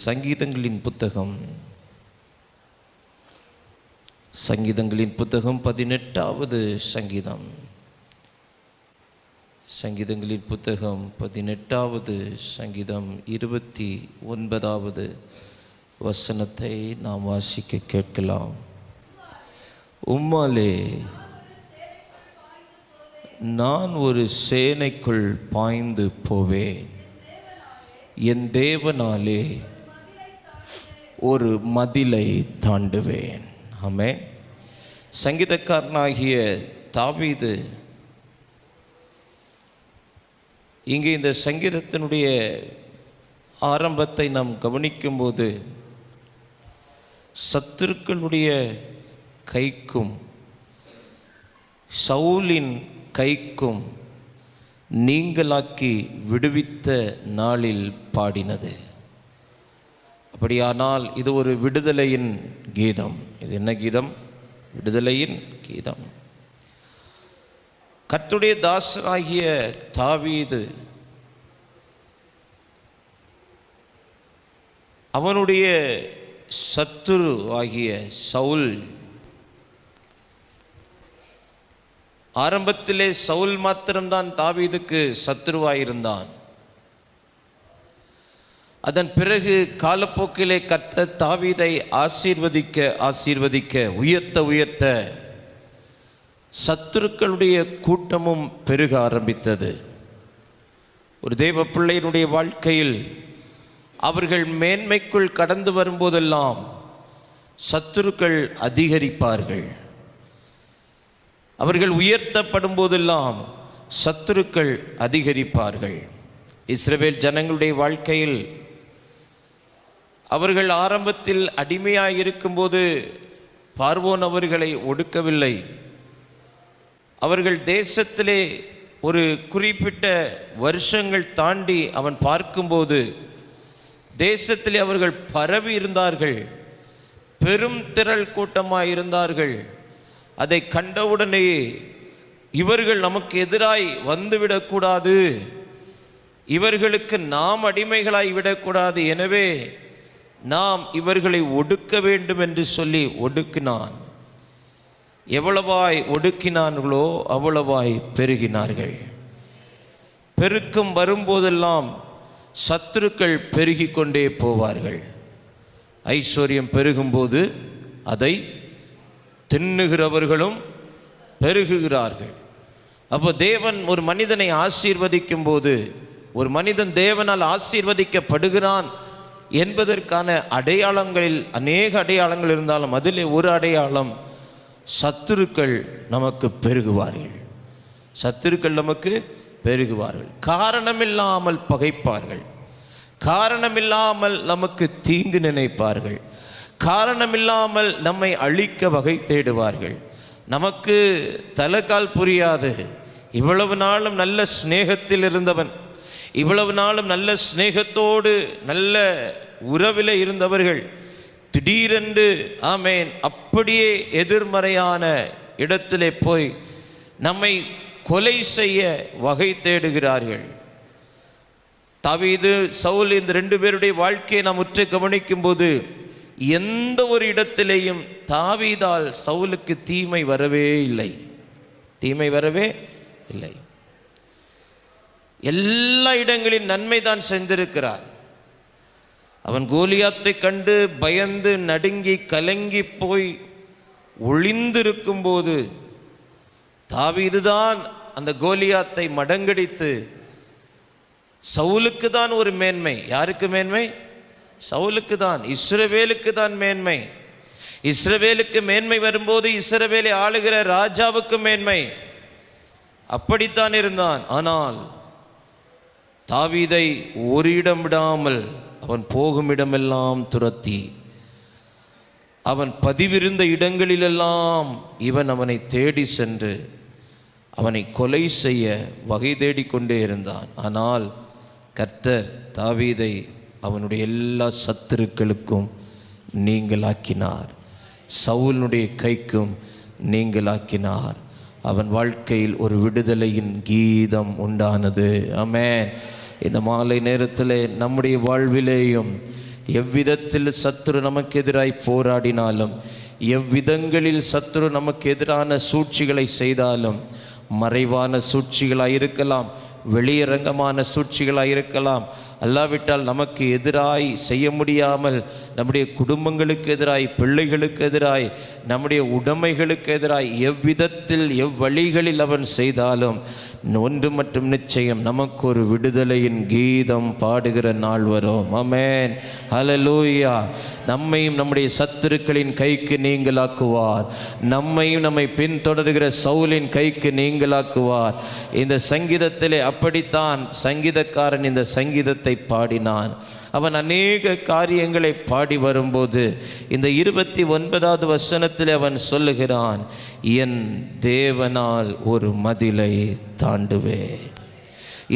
சங்கீதங்களின் புத்தகம் 18வது சங்கீதம். சங்கீதங்களின் புத்தகம் 18வது சங்கீதம் 29வது வசனத்தை நாம் வாசிக்க கேட்கலாம். உம்மாலே நான் ஒரு சேனைக்குள் பாய்ந்து போவேன், என் தேவனாலே ஒரு மதிலை தாண்டுவேன். ஆமென். சங்கீதக்காரனாகிய தாவீது இங்கே இந்த சங்கீதத்தினுடைய ஆரம்பத்தை நாம் கவனிக்கும்போது சத்துருக்களுடைய கைக்கும் சவுலின் கைக்கும் நீங்களாக்கி விடுவித்த நாளில் பாடினது. அப்படியானால் இது ஒரு விடுதலையின் கீதம். இது என்ன கீதம்? விடுதலையின் கீதம். கர்த்தருடைய தாசனாகிய தாவீது அவனுடைய சத்துரு ஆகிய சவுல், ஆரம்பத்திலே சவுல் மாத்திரம்தான் தாவீதுக்கு சத்துருவாயிருந்தான். அதன் பிறகு காலப்போக்கிலே கர்த்தர் தாவீதை ஆசீர்வதிக்க உயர்த்த சத்துருக்களுடைய கூட்டமும் பெருக ஆரம்பித்தது. ஒரு தேவ பிள்ளையினுடைய வாழ்க்கையில் அவர்கள் மேன்மைக்குள் கடந்து வரும்போதெல்லாம் சத்துருக்கள் அதிகரிப்பார்கள். அவர்கள் உயர்த்தப்படும் போதெல்லாம் சத்துருக்கள் அதிகரிப்பார்கள். இஸ்ரவேல் ஜனங்களுடைய வாழ்க்கையில் அவர்கள் ஆரம்பத்தில் அடிமையாயிருக்கும்போது பார்வோன் அவர்களை ஒடுக்கவில்லை. அவர்கள் தேசத்திலே ஒரு குறிப்பிட்ட வருஷங்கள் தாண்டி அவன் பார்க்கும்போது தேசத்திலே அவர்கள் பரவி இருந்தார்கள், பெரும் திரள் கூட்டமாய் இருந்தார்கள். அதை கண்டவுடனேயே இவர்கள் நமக்கு எதிராய் வந்துவிடக்கூடாது, இவர்களுக்கு நாம் அடிமைகளாய் விடக்கூடாது, எனவே நாம் இவர்களை ஒடுக்க வேண்டும் என்று சொல்லி ஒடுக்கினான். எவ்வளவாய் ஒடுக்கினார்களோ அவ்வளவாய் பெருகினார்கள். பெருக்கம் வரும்போதெல்லாம் சத்துருக்கள் பெருகி கொண்டே போவார்கள். ஐஸ்வர்யம் பெருகும்போது அதை தின்னுகிறவர்களும் பெருகுகிறார்கள். அப்போ தேவன் ஒரு மனிதனை ஆசீர்வதிக்கும் போது, ஒரு மனிதன் தேவனால் ஆசீர்வதிக்கப்படுகிறான் என்பதற்கான அடையாளங்களில் அநேக அடையாளங்கள் இருந்தாலும் அதிலே ஒரு அடையாளம், சத்துருக்கள் நமக்கு பெருகுவார்கள். சத்துருக்கள் நமக்கு பெருகுவார்கள். காரணமில்லாமல் பகைப்பார்கள், காரணமில்லாமல் நமக்கு தீங்கு நினைப்பார்கள், காரணமில்லாமல் நம்மை அழிக்க வகை தேடுவார்கள். நமக்கு தலைக்கால் புரியாது. இவ்வளவு நாளும் நல்ல சிநேகத்தில் இருந்தவன், இவ்வளவு நாளும் நல்ல சிநேகத்தோடு நல்ல உறவில் இருந்தவர்கள் திடீரென்று ஆமேன் அப்படியே எதிர்மறையான இடத்திலே போய் நம்மை கொலை செய்ய வகை தேடுகிறார்கள். தாவீது சவுல் இந்த ரெண்டு பேருடைய வாழ்க்கையை நாம் உற்று கவனிக்கும் போது எந்த ஒரு இடத்திலேயும் தாவீதால் சவுலுக்கு தீமை வரவே இல்லை. எல்லா இடங்களிலும் நன்மை தான் செஞ்சிருக்கிறார். அவன் கோலியாத்தை கண்டு பயந்து நடுங்கி கலங்கி போய் ஒளிந்திருக்கும் போது தாவீதுதான் அந்த கோலியாத்தை மடங்கடித்து, சவுலுக்கு தான் ஒரு மேன்மை. யாருக்கு மேன்மை? சவுலுக்கு தான், இஸ்ரவேலுக்கு தான் மேன்மை. இஸ்ரவேலுக்கு மேன்மை வரும்போது இஸ்ரவேலை ஆளுகிற ராஜாவுக்கு மேன்மை. அப்படித்தான் இருந்தான். ஆனால் தாவீதை ஒரு இடம் விடாமல் அவன் போகும் இடமெல்லாம் துரத்தி, அவன் பதிவிருந்த இடங்களிலெல்லாம் இவன் அவனை தேடி சென்று அவனை கொலை செய்ய வகை தேடிக்கொண்டே இருந்தான். ஆனால் கர்த்தர் தாவீதை அவனுடைய எல்லா சத்துருக்களுக்கும் நீங்களாக்கினார், சவுலுடைய கைக்கும் நீங்களாக்கினார். அவன் வாழ்க்கையில் ஒரு விடுதலையின் கீதம் உண்டானது. ஆமென். இந்த மாலை நேரத்தில் நம்முடைய வாழ்விலேயும் எவ்விதத்தில் சத்துரு நமக்கு எதிராய் போராடினாலும், எவ்விதங்களில் சத்துரு நமக்கு எதிரான சூழ்ச்சிகளை செய்தாலும், மறைவான சூழ்ச்சிகளாக இருக்கலாம், வெளியரங்கமான சூழ்ச்சிகளாக இருக்கலாம், அல்லாவிட்டால் நமக்கு எதிராய் செய்ய முடியாமல் நம்முடைய குடும்பங்களுக்கு எதிராய், பிள்ளைகளுக்கு எதிராய், நம்முடைய உடைமைகளுக்கு எதிராய் எவ்விதத்தில் எவ்வழிகளில் அவன் செய்தாலும் ஒன்று மட்டும் நிச்சயம், நமக்கு ஒரு விடுதலையின் கீதம் பாடுகிற நாள் வரும். ஆமென், ஹல்லேலூயா. நம்மையும் நம்முடைய சத்துருக்களின் கைக்கு நீங்களாக்குவார். நம்மையும் நம்மை பின்தொடர்கிற சவுலின் கைக்கு நீங்களாக்குவார். இந்த சங்கீதத்திலே அப்படித்தான் சங்கீதக்காரன் இந்த சங்கீதத்தை பாடினான். அவன் அநேக காரியங்களை பாடி வரும்போது இந்த 29வது வசனத்தில் அவன் சொல்லுகிறான், என் தேவனால் ஒரு மதிலை தாண்டுவேன்,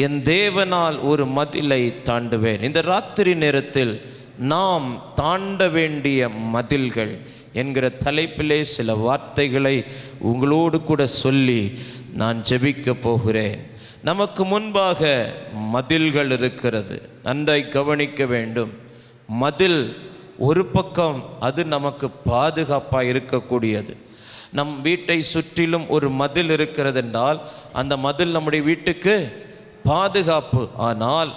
என் தேவனால் ஒரு மதிலை தாண்டுவேன். இந்த ராத்திரி நேரத்தில் நாம் தாண்ட வேண்டிய மதில்கள் என்கிற தலைப்பிலே சில வார்த்தைகளை உங்களோடு கூட சொல்லி நான் ஜெபிக்க போகிறேன். நமக்கு முன்பாக மதில்கள் இருக்கிறது, நன்றாய் கவனிக்க வேண்டும். மதில் ஒரு பக்கம் அது நமக்கு பாதுகாப்பாக இருக்கக்கூடியது. நம் வீட்டை சுற்றிலும் ஒரு மதில் இருக்கிறது என்றால் அந்த மதில் நம்முடைய வீட்டுக்கு பாதுகாப்பு. ஆனால்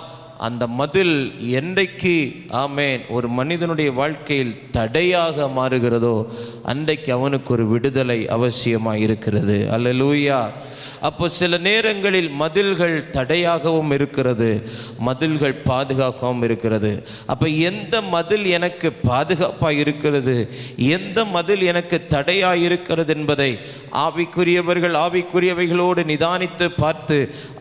அந்த மதில் என்றைக்கு ஆமேன் ஒரு மனிதனுடைய வாழ்க்கையில் தடையாக மாறுகிறதோ அன்றைக்கு அவனுக்கு ஒரு விடுதலை அவசியமாக இருக்கிறது. அல்லேலூயா. அப்போ சில நேரங்களில் மதில்கள் தடையாகவும் இருக்கிறது, மதில்கள் பாதுகாப்பாகவும் இருக்கிறது. அப்போ எந்த மதில் எனக்கு பாதுகாப்பாக இருக்கிறது, எந்த மதில் எனக்கு தடையாக இருக்கிறது என்பதை ஆவிக்குரியவர்கள் ஆவிக்குரியவைகளோடு நிதானித்து பார்த்து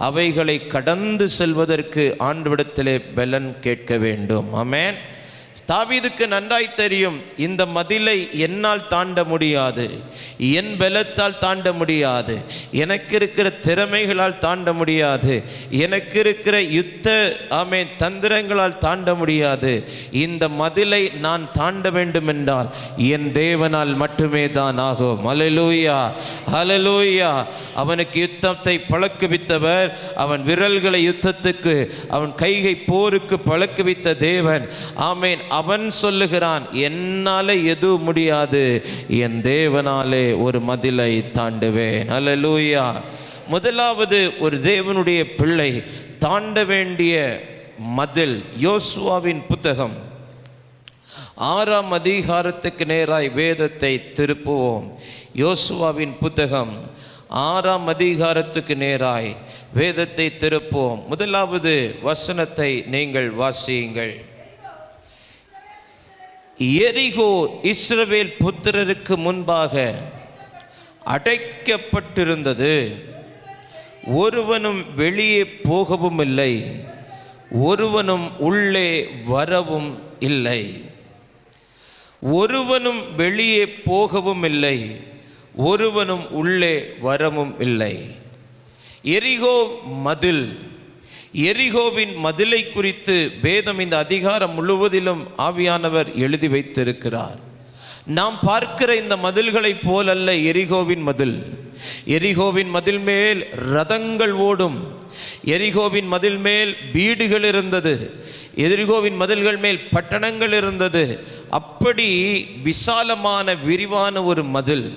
அவைகளை கடந்து செல்வதற்கு ஆண்டவரிடத்திலே பலன் கேட்க வேண்டும். ஆமென். தாவீதுக்கு நன்றாய் தெரியும், இந்த மதிலை என்னால் தாண்ட முடியாது, என் பலத்தால் தாண்ட முடியாது, எனக்கு இருக்கிற திறமைகளால் தாண்ட முடியாது, எனக்கு இருக்கிற யுத்த தந்திரங்களால் தாண்ட முடியாது. இந்த மதிலை நான் தாண்ட வேண்டும் என்றால் என் தேவனால் மட்டுமே தான் ஆகும். ஹல்லேலூயா, ஹல்லேலூயா. அவனுக்கு யுத்தத்தை பழக்குவித்தவர், அவன் விரல்களை யுத்தத்துக்கு, அவன் கைகை போருக்கு பழக்குவித்த தேவன். ஆமேன். அவன் சொல்லுகிறான், என்னால எதுவும் முடியாது, என் தேவனாலே ஒரு மதிலை தாண்டுவேன். அல்லேலூயா. முதலாவது ஒரு தேவனுடைய பிள்ளை தாண்ட வேண்டிய மதில், யோசுவாவின் புத்தகம் 6ஆம் அதிகாரத்துக்கு நேராய் வேதத்தை திருப்புவோம். யோசுவாவின் புத்தகம் 6ஆம் அதிகாரத்துக்கு நேராய் வேதத்தை திருப்புவோம். முதலாவது வசனத்தை நீங்கள் வாசியுங்கள். எரிகோ இஸ்ரவேல் புத்திரருக்கு முன்பாக அடைக்கப்பட்டிருந்தது, ஒருவனும் வெளியே போகவும் இல்லை, ஒருவனும் உள்ளே வரவும் இல்லை. ஒருவனும் வெளியே போகவும் இல்லை, ஒருவனும் உள்ளே வரவும் இல்லை. எரிகோ மதில். எரிகோவின் மதிலை குறித்து வேதம் இந்த அதிகாரம் முழுவதிலும் ஆவியானவர் எழுதி வைத்திருக்கிறார். நாம் பார்க்கிற இந்த மதில்களைப் போலல்ல எரிகோவின் மதில். எரிகோவின் மதில் மேல் ரதங்கள் ஓடும், எரிகோவின் மதில் மேல் வீடுகள் இருந்தது, எரிகோவின் மதில்கள் மேல் பட்டணங்கள் இருந்தது. அப்படி விசாலமான விரிவான ஒரு மதில்.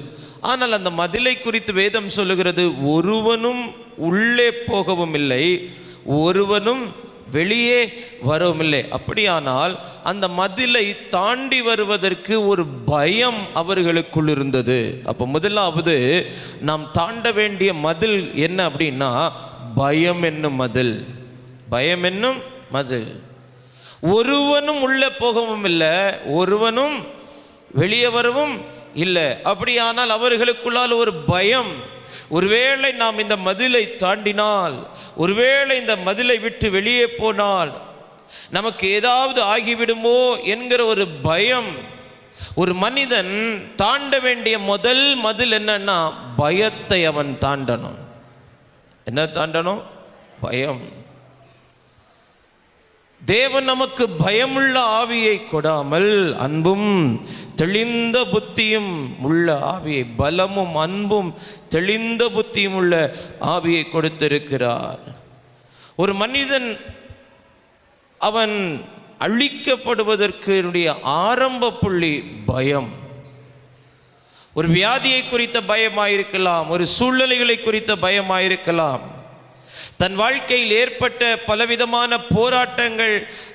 ஆனால் அந்த மதிலை குறித்து வேதம் சொல்லுகிறது, ஒருவனும் உள்ளே போகவும் இல்லை, ஒருவனும் வெளியே வரவும் இல்லை. அப்படியானால் அந்த மதிலை தாண்டி வருவதற்கு ஒரு பயம் அவர்களுக்குள் இருந்தது. அப்போ முதலாவது நாம் தாண்ட வேண்டிய மதில் என்ன அப்படின்னா, பயம் என்னும் மதில். பயம் என்னும் மதில். ஒருவனும் உள்ளே போகவும் இல்லை, ஒருவனும் வெளியே வரவும் இல்லை. அப்படியானால் அவர்களுக்குள்ளால் ஒரு பயம். ஒருவேளை நாம் இந்த மதிலை தாண்டினால், ஒருவேளை இந்த மதிலை விட்டு வெளியே போனால் நமக்கு ஏதாவது ஆகிவிடுமோ என்கிற ஒரு பயம். ஒரு மனிதன் தாண்ட வேண்டிய முதல் மதில் என்னன்னா, பயத்தை அவன் தாண்டணும். என்ன தாண்டணும்? பயம். தேவன் நமக்கு பயமுள்ள ஆவியை கொடாமல் அன்பும் தெளிந்த புத்தியும் உள்ள ஆவியை, பலமும் அன்பும் தெளிந்த புத்தியும் உள்ள ஆவியை கொடுத்திருக்கிறார். ஒரு மனிதன் அவன் அழிக்கப்படுவதற்கு ஆரம்ப புள்ளி பயம். ஒரு வியாதியை குறித்த பயமாயிருக்கலாம், ஒரு சூழ்நிலைகளை குறித்த பயமாயிருக்கலாம், தன் வாழ்க்கையில் ஏற்பட்ட பலவிதமான போராட்டங்கள்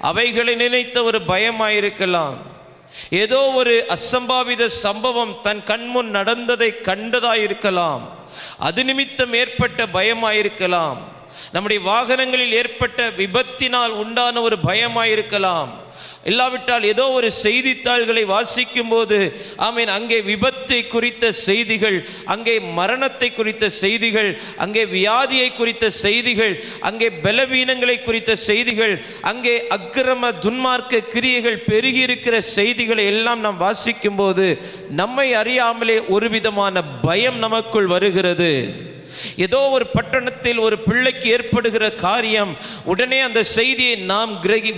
அவைகளை நினைத்த ஒரு பயமாயிருக்கலாம், ஏதோ ஒரு அசம்பாவித சம்பவம் தன் கண்முன் நடந்ததை கண்டதாயிருக்கலாம், அது நிமித்தம் ஏற்பட்ட பயமாயிருக்கலாம், நம்முடைய வாகனங்களில் ஏற்பட்ட விபத்தினால் உண்டான ஒரு பயமாயிருக்கலாம், இல்லாவிட்டால் ஏதோ ஒரு செய்தித்தாள்களை வாசிக்கும் போது ஆமீன் அங்கே விபத்தை குறித்த செய்திகள், அங்கே மரணத்தை குறித்த செய்திகள், அங்கே வியாதியை குறித்த செய்திகள், அங்கே பலவீனங்களை குறித்த செய்திகள், அங்கே அக்கிரம துன்மார்க்க கிரியைகள் பெருகி இருக்கிற செய்திகளை எல்லாம் நாம் வாசிக்கும் போது நம்மை அறியாமலே ஒரு விதமான பயம் நமக்குள் வருகிறது. ஏதோ ஒரு பட்டணத்தில் ஒரு பிள்ளைக்கு ஏற்படுகிற காரியம், உடனே அந்த செய்தியை நாம்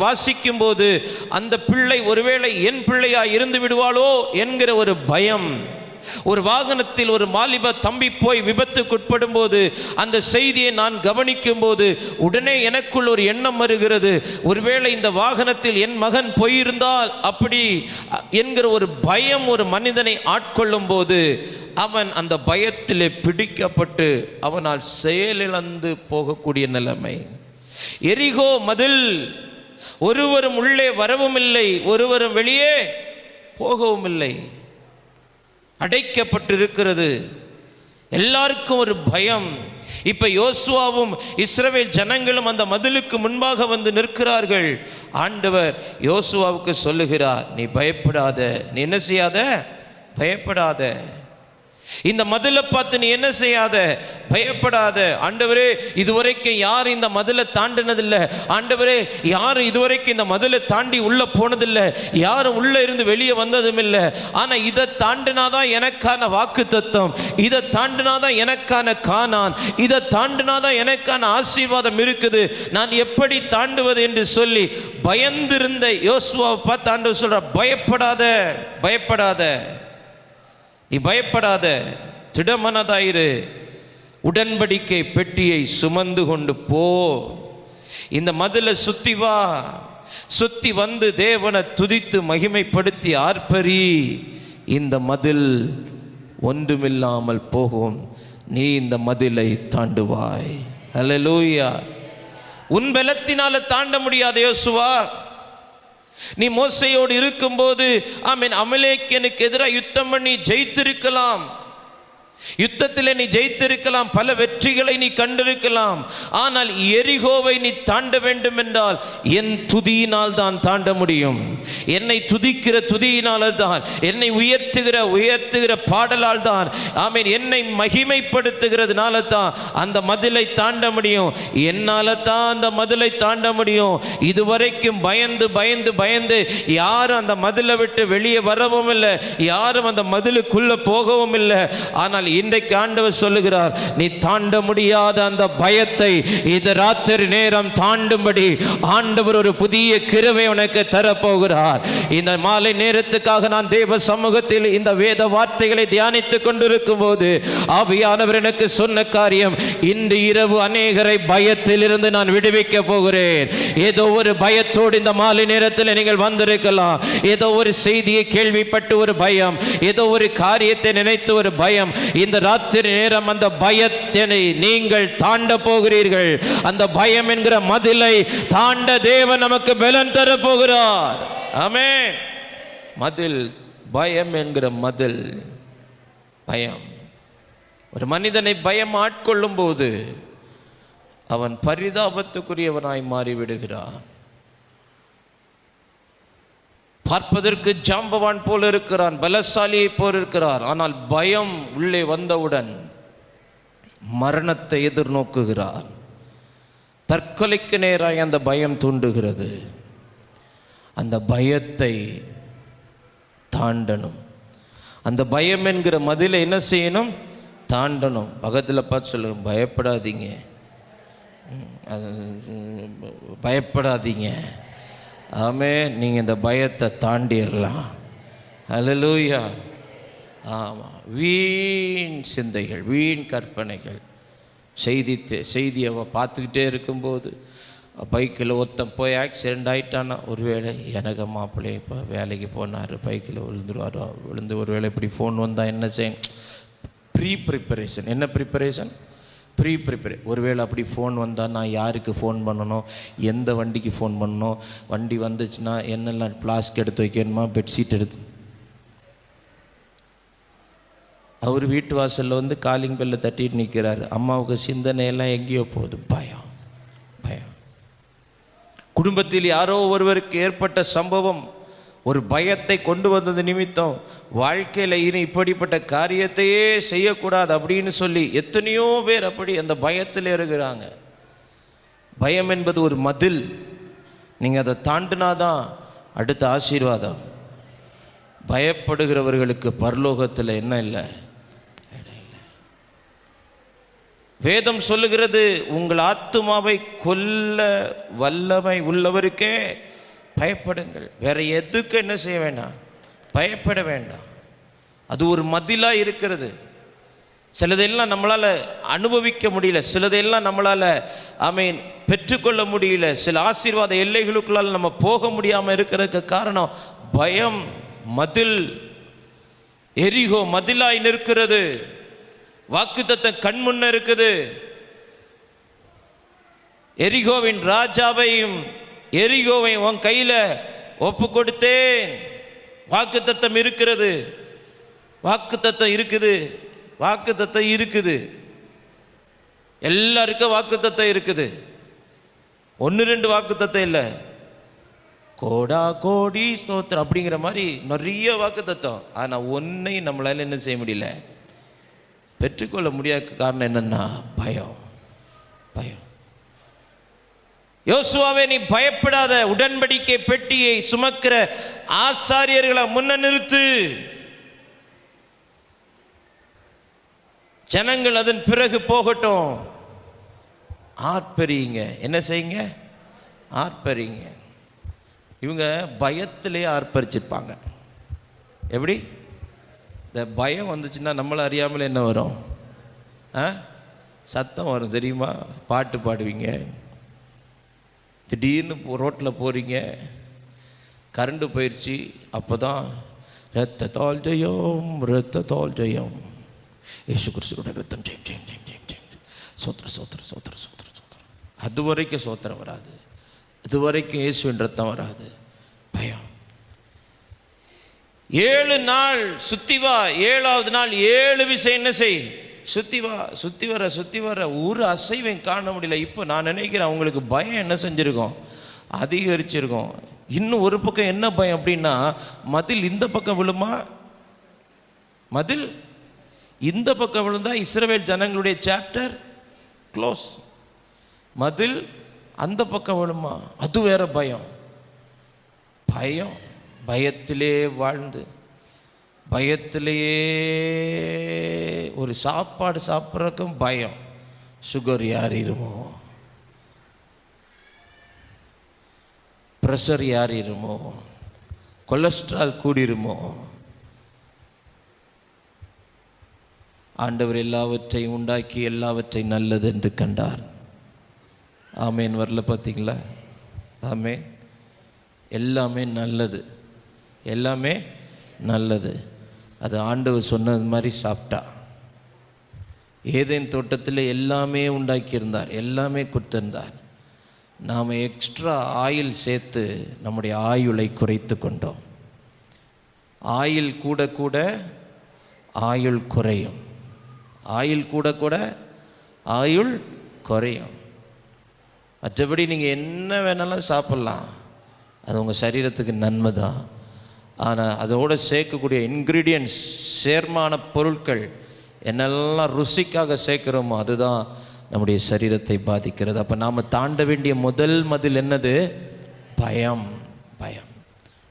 வாசிக்கும் போது அந்த பிள்ளை ஒருவேளை என் பிள்ளையா இருந்து விடுவாளோ என்கிற ஒரு பயம். ஒரு வாகனத்தில் ஒரு வாலிப தம்பி போய் விபத்துக்குட்படும் போது அந்த செய்தியை நான் கவனிக்கும் போது உடனே எனக்குள் ஒரு எண்ணம் வருகிறது, ஒருவேளை இந்த வாகனத்தில் என் மகன் போயிருந்தால் அப்படி என்கிற ஒரு பயம் ஒரு மனிதனை ஆட்கொள்ளும் போது அவன் அந்த பயத்திலே பிடிக்கப்பட்டு அவனால் செயலிழந்து போகக்கூடிய நிலைமை. எரிகோ மதில், ஒருவரும் உள்ளே வரவும் இல்லை, ஒருவரும் வெளியே போகவும் இல்லை, அடைக்கப்பட்டிருக்கிறது. எல்லாருக்கும் ஒரு பயம். இப்ப யோசுவாவும் இஸ்ரவேல் ஜனங்களும் அந்த மதிலுக்கு முன்பாக வந்து நிற்கிறார்கள். ஆண்டவர் யோசுவாவுக்கு சொல்லுகிறார், நீ பயப்படாத, நீ என்ன செய்யாத, பயப்படாத, இந்த மதிலை பார்த்து நீ என்ன செய்யாத, பயப்படாத. ஆண்டவரே, இதுவரைக்கும் யார் இந்த மதிலை தாண்டினதில்லை, ஆண்டவரே யாரும் இதுவரைக்கும் இந்த மதிலை தாண்டி உள்ள போனதில்லை, யாரும் உள்ள இருந்து வெளியே வந்ததும் இல்லை. ஆனா இதை தாண்டினாதான் எனக்கான வாக்கு தத்தம், இதை தாண்டினாதான் எனக்கான கானான், இதை தாண்டினாதான் எனக்கான ஆசீர்வாதம் இருக்குது, நான் எப்படி தாண்டுவது என்று சொல்லி பயந்திருந்த யோசுவாவை பார்த்து ஆண்டவர் சொல்ற, பயப்படாத, பயப்படாத, நீ பயப்படாத, திடமனதாயிரு, உடன்படிக்கை பெட்டியை சுமந்து கொண்டு போ, இந்த மதிலை சுத்தி வா, சுத்தி வந்து தேவனை துதித்து மகிமைப்படுத்தி ஆர்ப்பரி, இந்த மதில் ஒன்றுமில்லாமல் போகும், நீ இந்த மதிலை தாண்டுவாய். அல்லேலூயா. உன் பலத்தினால தாண்ட முடியாது யோசுவா. நீ மோசையோடு இருக்கும்போது ஆமென் அமலேக்கியனுக்கு எதிராக யுத்தம் பண்ணி ஜெயித்திருக்கலாம், யுத்தத்திலே நீ ஜெயித்திருக்கலாம், பல வெற்றிகளை நீ கண்டிருக்கலாம். ஆனால் எரிகோவை நீ தாண்ட வேண்டும் என்றால் என் துதியினால் தான் தாண்ட முடியும். என்னை துதிக்கிற துதியினால் தான், என்னை உயர்த்துகிற பாடலால் தான், ஆமென் என்னை மகிமைப்படுத்துகிறதுனால தான் அந்த மதிலை தாண்ட முடியும். என்னால தான் அந்த மதிலை தாண்ட முடியும். இதுவரைக்கும் பயந்து பயந்து பயந்து யாரும் அந்த மதிலை விட்டு வெளியே வரவும் இல்லை, யாரும் அந்த மதிலுக்குள்ள போகவும் இல்லை. ஆனால் இன்றைக்கு ஆண்டவர் சொல்லுகிறார், நீ தாண்ட முடியாத அந்த பயத்தை இந்த ராத்திரி நேரம் தாண்டும்படி ஆண்டவர் ஒரு புதிய கிருபை உனக்கு தரப்போகிறார். இந்த மாலை நேரத்துக்காக நான் தேவ சமூகத்தில் இந்த வேத வார்த்தைகளை தியானித்துக் கொண்டிருக்கும் போது ஆவியானவர் எனக்கு சொன்ன காரியம், இன்று இரவு அநேகரை பயத்தில் இருந்து நான் விடுவிக்க போகிறேன். ஏதோ ஒரு பயத்தோடு இந்த மாலை நேரத்தில் நீங்கள் வந்திருக்கலாம். ஏதோ ஒரு செய்தியை கேள்விப்பட்டு ஒரு பயம், ஏதோ ஒரு காரியத்தை நினைத்து ஒரு பயம். இந்த ராத்திரி நேரம் அந்த பயத்தினை நீங்கள் தாண்ட போகிறீர்கள். அந்த பயம் என்கிற மதிலை தாண்ட தேவன் நமக்கு பலன் தர போகிறார். ஆமென். மதில், பயம் என்கிற மதில், பயம். ஒரு மனிதனை பயம் ஆட்கொள்ளும் போது அவன் பரிதாபத்துக்குரியவனாய் மாறிவிடுகிறான். பார்ப்பதற்கு ஜாம்பவான் போல இருக்கிறான், பலசாலியை போல் இருக்கிறார். ஆனால் பயம் உள்ளே வந்தவுடன் மரணத்தை எதிர்நோக்குகிறார். தற்கொலைக்கு நேராக அந்த பயம் தூண்டுகிறது. அந்த பயத்தை தாண்டணும். அந்த பயம் என்கிற மதிலை என்ன செய்யணும்? தாண்டணும். பக்கத்தில் பார்த்து சொல்லுங்க, பயப்படாதீங்க, பயப்படாதீங்க. ஆமென். நீங்கள் இந்த பயத்தை தாண்டிடலாம். அல்லேலூயா. ஆமாம். வீண் சிந்தைகள், வீண் கற்பனைகள், செய்தியை பார்த்துக்கிட்டே இருக்கும்போது பைக்கில் ஒருத்தன் போய் ஆக்சிடெண்ட் ஆகிட்டான்னா ஒருவேளை எனக்கு மாப்பிள்ளை இப்போ வேலைக்கு போனார், பைக்கில் விழுந்துருவாரோ, விழுந்து ஒருவேளை இப்படி ஃபோன் வந்தால் என்ன செய்யும்? ப்ரிப்பரேஷன். என்ன ப்ரிப்பரேஷன்? ஒருவேளை அப்படி ஃபோன் வந்தால் நான் யாருக்கு ஃபோன் பண்ணணும், எந்த வண்டிக்கு ஃபோன் பண்ணணும், வண்டி வந்துச்சுன்னா என்னெல்லாம் பிளாஸ்க் எடுத்து வைக்கணுமா, பெட்ஷீட் எடுத்து. அவர் வீட்டு வாசலில் வந்து காலிங் பெல்லை தட்டிட்டு நிற்கிறாரு. அம்மாவுக்கு சிந்தனையெல்லாம் எங்கேயோ போகுது. பயம். குடும்பத்தில் யாரோ ஒருவருக்கு ஏற்பட்ட சம்பவம் ஒரு பயத்தை கொண்டு வந்தது நிமித்தம் வாழ்க்கையில் இனி இப்படிப்பட்ட காரியத்தையே செய்யக்கூடாது அப்படின்னு சொல்லி எத்தனையோ பேர் அப்படி அந்த பயத்தில் இருக்கிறாங்க. பயம் என்பது ஒரு மதில். நீங்கள் அதை தாண்டினாதான் அடுத்த ஆசீர்வாதம். பயப்படுகிறவர்களுக்கு பரலோகத்தில் என்ன இல்லை? வேதம் சொல்லுகிறது, உங்கள் ஆத்துமாவை கொல்ல வல்லமை உள்ளவருக்கே பயப்படுங்கள். வேற எதுக்கு என்ன செய்ய வேண்டாம்? பயப்பட வேண்டாம். அது ஒரு மதிலாக இருக்கிறது. சிலதெல்லாம் நம்மளால் அனுபவிக்க முடியல, சிலதெல்லாம் நம்மளால் பெற்றுக்கொள்ள முடியல, சில ஆசீர்வாத எல்லைகளுக்குள்ளால் நம்ம போக முடியாமல் இருக்கிறதுக்கு காரணம் பயம். மதில், எரிகோ மதிலாய் நிற்கிறது. வாக்குத்தத்தம் கண் முன்ன இருக்குது. எரிகோவின் ராஜாவையும் எரிகோவையும் உன் கையில் ஒப்பு கொடுத்தேன். வாக்குத்தத்தம் இருக்கிறது, வாக்குத்தத்தம் இருக்குது. எல்லாருக்கும் வாக்குத்தத்தம் இருக்குது. 1-2 வாக்குத்தத்தம் இல்லை, கோடா கோடி ஸ்தோத்திரம் அப்படிங்கிற மாதிரி நிறைய வாக்குத்தத்தம். ஆனால் ஒன்றையும் நம்மளால் என்ன செய்ய முடியல, பெற்றுக்கொள்ள முடியாத காரணம் என்னன்னா பயம். யோசுவாவே, நீ பயப்படாத. உடன்படிக்கை பெட்டியை சுமக்கிற ஆசாரியர்களை முன்ன நிறுத்து. ஜனங்கள் அதன் பிறகு போகட்டும். ஆர்ப்பரிங்க. என்ன செய்யுங்க? ஆர்ப்பரிங்க. இவங்க பயத்திலே ஆர்ப்பரிச்சிருப்பாங்க. எப்படி? இந்த பயம் வந்துச்சுன்னா நம்மளை அறியாமல் என்ன வரும்? சத்தம் வரும். தெரியுமா? பாட்டு பாடுவீங்க, திடீர்னு ரோட்டில் போகிறீங்க, கரண்டு போயிடுச்சு, அப்போ தான் ரத்தத்தால் ஜெயம், இயேசு கிறிஸ்துவோட ரத்தம் ஜெயம் ஜெயம் ஜெயம் ஜெயம் ஜெயம், சோத்திரம். அது வரைக்கும் சோத்திரம் வராது, அது வரைக்கும் இயேசுவின் ரத்தம் வராது. பயம். 7 நாள் சுத்தி வா, 7ஆவது நாள் 7 விஷயம் என்ன செய்? சுத்தி வர ஒரு அசைவையும் காண முடியல. இப்போ நான் நினைக்கிறேன் அவங்களுக்கு பயம் என்ன செஞ்சுருக்கோம்? அதிகரிச்சிருக்கோம். இன்னும் ஒரு பக்கம் என்ன பயம் அப்படின்னா, மதில் இந்த பக்கம் விழுமா? மதில் இந்த பக்கம் விழுந்தா இஸ்ரவேல் ஜனங்களுடைய சாப்டர் க்ளோஸ். மதில் அந்த பக்கம் விழுமா? அது வேற பயம். பயத்திலே வாழ்ந்து, பயத்திலேயே ஒரு சாப்பாடு சாப்பிட்றதுக்கும் பயம். சுகர் ஏறிடுமோ, ப்ரெஷர் ஏறிடுமோ, கொலஸ்ட்ரால் கூடிருமோ. ஆண்டவர் எல்லாவற்றையும் உண்டாக்கி எல்லாவற்றையும் நல்லது என்று கண்டார். ஆமேன். வரல பார்த்தீங்களா? ஆமேன். எல்லாமே நல்லது. அது ஆண்டவர் சொன்னது மாதிரி சாப்பிட்டா. ஏதேன் தோட்டத்தில் எல்லாமே உண்டாக்கியிருந்தார், எல்லாமே கொடுத்திருந்தார். நாம் எக்ஸ்ட்ரா ஆயில் சேர்த்து நம்முடைய ஆயுளை குறைத்து கொண்டோம். ஆயில் கூட ஆயுள் குறையும். ஆயுள் குறையும். மற்றபடி நீங்கள் என்ன வேணாலும் சாப்பிட்லாம், அது உங்கள் சரீரத்துக்கு நன்மை தான். ஆனால் அதோடு சேர்க்கக்கூடிய இன்க்ரீடியன்ட்ஸ், சேர்மான பொருட்கள் என்னெல்லாம் ருசிக்காக சேர்க்கிறோமோ அதுதான் நம்முடைய சரீரத்தை பாதிக்கிறது. அப்போ நாம் தாண்ட வேண்டிய முதல் மதில் என்னது? பயம்.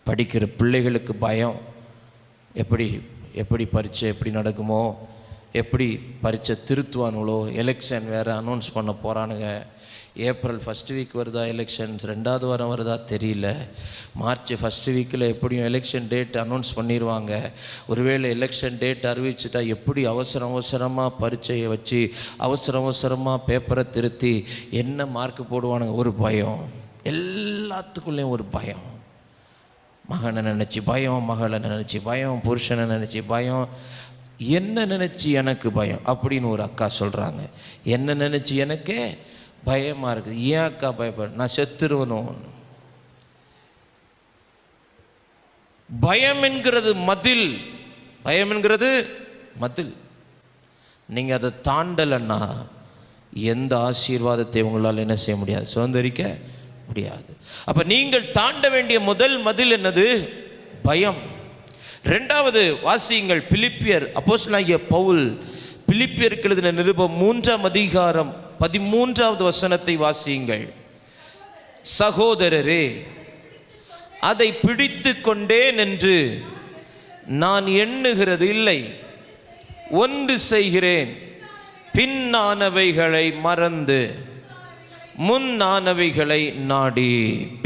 படிக்கிற பிள்ளைகளுக்கு பயம். எப்படி பரீட்சை எப்படி நடக்குமோ, எப்படி பரீட்சை திருத்துவானுங்களோ. எலெக்ஷன் வேறு அனௌன்ஸ் பண்ண போகிறானுங்க. ஏப்ரல் ஃபஸ்ட் வீக் வருதா எலெக்ஷன்ஸ், 2வது வாரம் வருதா தெரியல. மார்ச் ஃபஸ்ட் வீக்கில் எப்படியும் எலெக்ஷன் டேட் அனௌன்ஸ் பண்ணிடுவாங்க. ஒருவேளை எலெக்ஷன் டேட் அறிவிச்சிட்டா எப்படி அவசரமாக பரீட்சையை வச்சு அவசரமாக பேப்பரை திருத்தி என்ன மார்க் போடுவானுங்க. ஒரு பயம், எல்லாத்துக்குள்ளேயும் ஒரு பயம். மகனை நினச்சி பயம், மகளை நினச்சி பயம், புருஷனை நினச்சி பயம், என்ன நினச்சி எனக்கு பயம் அப்படின்னு ஒரு அக்கா சொல்கிறாங்க. என்ன நினச்சி எனக்கே பயமாக இருக்குது. ஏன் அக்கா பயப்பட, நான் செத்துருவனும். பயம் என்கிறது மதில், பயம் என்கிறது மதில். நீங்கள் அதை தாண்டலைன்னா எந்த ஆசீர்வாதத்தை உங்களால் என்ன செய்ய முடியாது, சுதந்திரிக்க முடியாது. அப்போ நீங்கள் தாண்ட வேண்டிய முதல் மதில் என்னது? பயம். 2வது வாசியுங்கள், பிலிப்பியர். அப்போஸ்தலனாகிய பவுல் பிலிப்பியருக்கு எழுதின நிருபம் 3ஆம் அதிகாரம் 13வது வசனத்தை வாசியுங்கள். சகோதரரே, அதை பிடித்து கொண்டேன் என்று நான் எண்ணுகிறது இல்லை. ஒன்று செய்கிறேன், பின்னானவைகளை மறந்து முன்னானவைகளை நாடி.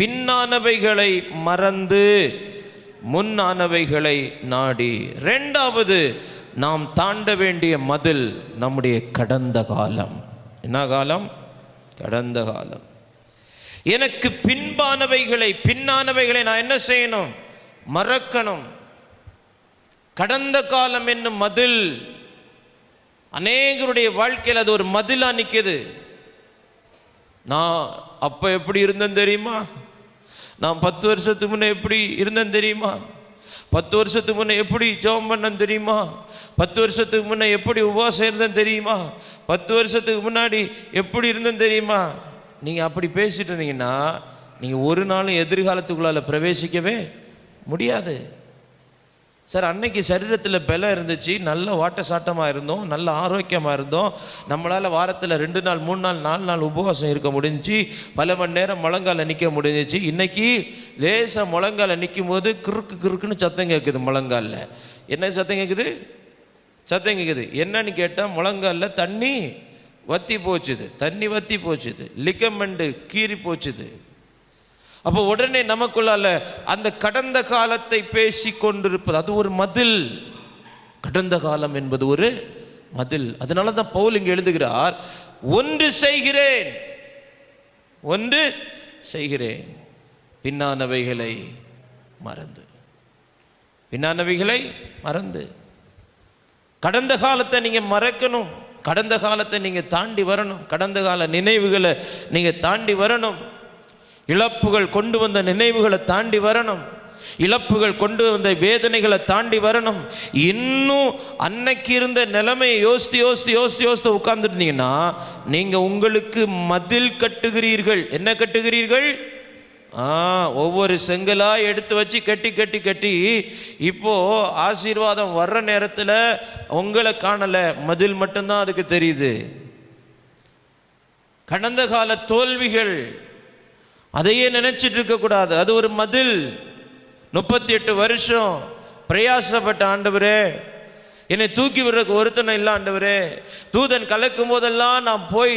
பின்னானவைகளை மறந்து முன்னானவைகளை நாடி. 2வது நாம் தாண்ட வேண்டிய மதில் நம்முடைய கடந்த காலம். என்ன காலம்? கடந்த காலம். எனக்கு பின்னானவைகளை நான் என்ன செய்யணும்? மறக்கணும். கடந்த காலம் என்னும் மதில் அநேகருடைய வாழ்க்கையில் அது ஒரு மதிலா நிற்குது. நான் அப்போ எப்படி இருந்தேன் தெரியுமா? நான் 10 வருஷத்துக்கு முன்னே எப்படி இருந்தேன் தெரியுமா? 10 வருஷத்துக்கு முன்னே எப்படி ஜெபம் பண்ணேன் தெரியுமா? 10 வருஷத்துக்கு முன்னே எப்படி உபவாசம் இருந்தேன் தெரியுமா? 10 வருஷத்துக்கு முன்னாடி எப்படி இருந்தேன் தெரியுமா? நீங்கள் அப்படி பேசிட்டு இருந்தீங்கன்னா நீங்கள் ஒரு நாளும் எதிர்காலத்துக்குள்ளால பிரவேசிக்கவே முடியாது. சார், அன்னைக்கு சரீரத்தில் பலம் இருந்துச்சு, நல்ல வாட்ட சாட்டமாக இருந்தோம், நல்ல ஆரோக்கியமாக இருந்தோம், நம்மளால் வாரத்தில் 2 நாள் 3 நாள் 4 நாள் உபவாசம் இருக்க முடிஞ்சிச்சு, பல மணி நேரம் முழங்கால நிற்க முடிஞ்சிச்சு. இன்றைக்கி லேசாக முழங்கால நிற்கும் போது கிறுக்குன்னு சத்தம் கேட்குது. முழங்காலில் என்ன சத்தம் கேட்குது? சத்தம் கேட்குது. என்னன்னு கேட்டால் முழங்காலில் தண்ணி வற்றி போச்சுது, லிகமெண்ட் கீறி போச்சுது. அப்போ உடனே நமக்குள்ளால அந்த கடந்த காலத்தை பேசி கொண்டிருப்பது, அது ஒரு மதில். கடந்த காலம் என்பது ஒரு மதில். அதனால தான் பவுல் இங்கே எழுதுகிறார், ஒன்று செய்கிறேன், பின்னானவைகளை மறந்து. கடந்த காலத்தை நீங்கள் மறக்கணும். கடந்த காலத்தை நீங்கள் தாண்டி வரணும். கடந்த கால நினைவுகளை நீங்கள் தாண்டி வரணும். இழப்புகள் கொண்டு வந்த நினைவுகளை தாண்டி வரணும். இழப்புகள் கொண்டு வந்த வேதனைகளை தாண்டி வரணும். இன்னும் அன்னைக்கு இருந்த நிலைமையை யோசித்து உட்கார்ந்துருந்தீங்கன்னா நீங்கள் உங்களுக்கு மதில் கட்டுகிறீர்கள். என்ன கட்டுகிறீர்கள்? ஒவ்வொரு செங்கலாக எடுத்து வச்சு கட்டி இப்போ ஆசீர்வாதம் வர்ற நேரத்தில் உங்களை காணலை, மதில் மட்டும்தான் அதுக்கு தெரியுது. கடந்த கால தோல்விகள் அதையே நினைச்சிட்டு இருக்கக்கூடாது. அது ஒரு மதில். 38 வருஷம் பிரயாசப்பட்ட ஆண்டவரே, என்னை தூக்கி விடுறதுக்கு ஒருத்தனை இல்லை ஆண்டவரே. தூதன் கலக்கும் போதெல்லாம் நான் போய்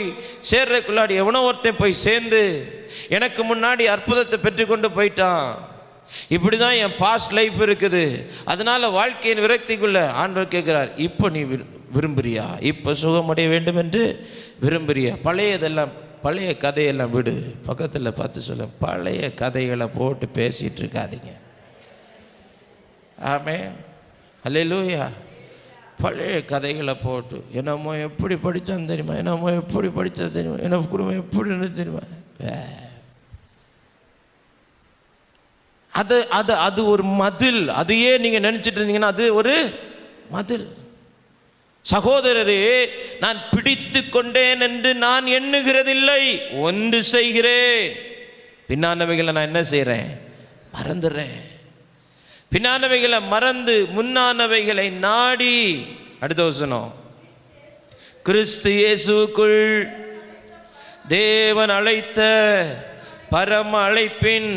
சேர்றதுக்குள்ளாடி எவனோ ஒருத்தன் போய் சேர்ந்து எனக்கு முன்னாடி அற்புதத்தை பெற்றுக்கொண்டு போயிட்டான். இப்படி தான் என் பாஸ்ட் லைஃப் இருக்குது. அதனால வாழ்க்கையின் விரக்திக்குள்ள ஆண்டவர் கேட்கிறார், இப்போ நீ விரும்புறியா? இப்போ சுகமடைய வேண்டும் என்று விரும்புறியா? பழைய கதையெல்லாம் விடு. பக்கத்தில் பார்த்து சொல்ல, பழைய கதைகளை போட்டு பேசிகிட்டு இருக்காதீங்க. ஆமென், அல்லேலூயா. பழைய கதைகளை போட்டு என்னமோ எப்படி படித்தான் தெரியுமா, என்ன குடும்பம் எப்படி இருந்தது தெரியுமா, அது ஒரு மதில். அதையே நீங்கள் நினச்சிட்டு இருந்தீங்கன்னா அது ஒரு மதில். சகோதரரே, நான் பிடித்து கொண்டேன் என்று நான் எண்ணுகிறதில்லை, ஒன்று செய்கிறேன், பின்னானவைகளை நான் என்ன செய்கிறேன்? மறந்துடுறேன். பின்னானவைகளை மறந்து முன்னானவைகளை நாடி. அடுத்த வசனம், கிறிஸ்து இயேசுவுக்குள் தேவன் அழைத்த பரம அழைப்பின்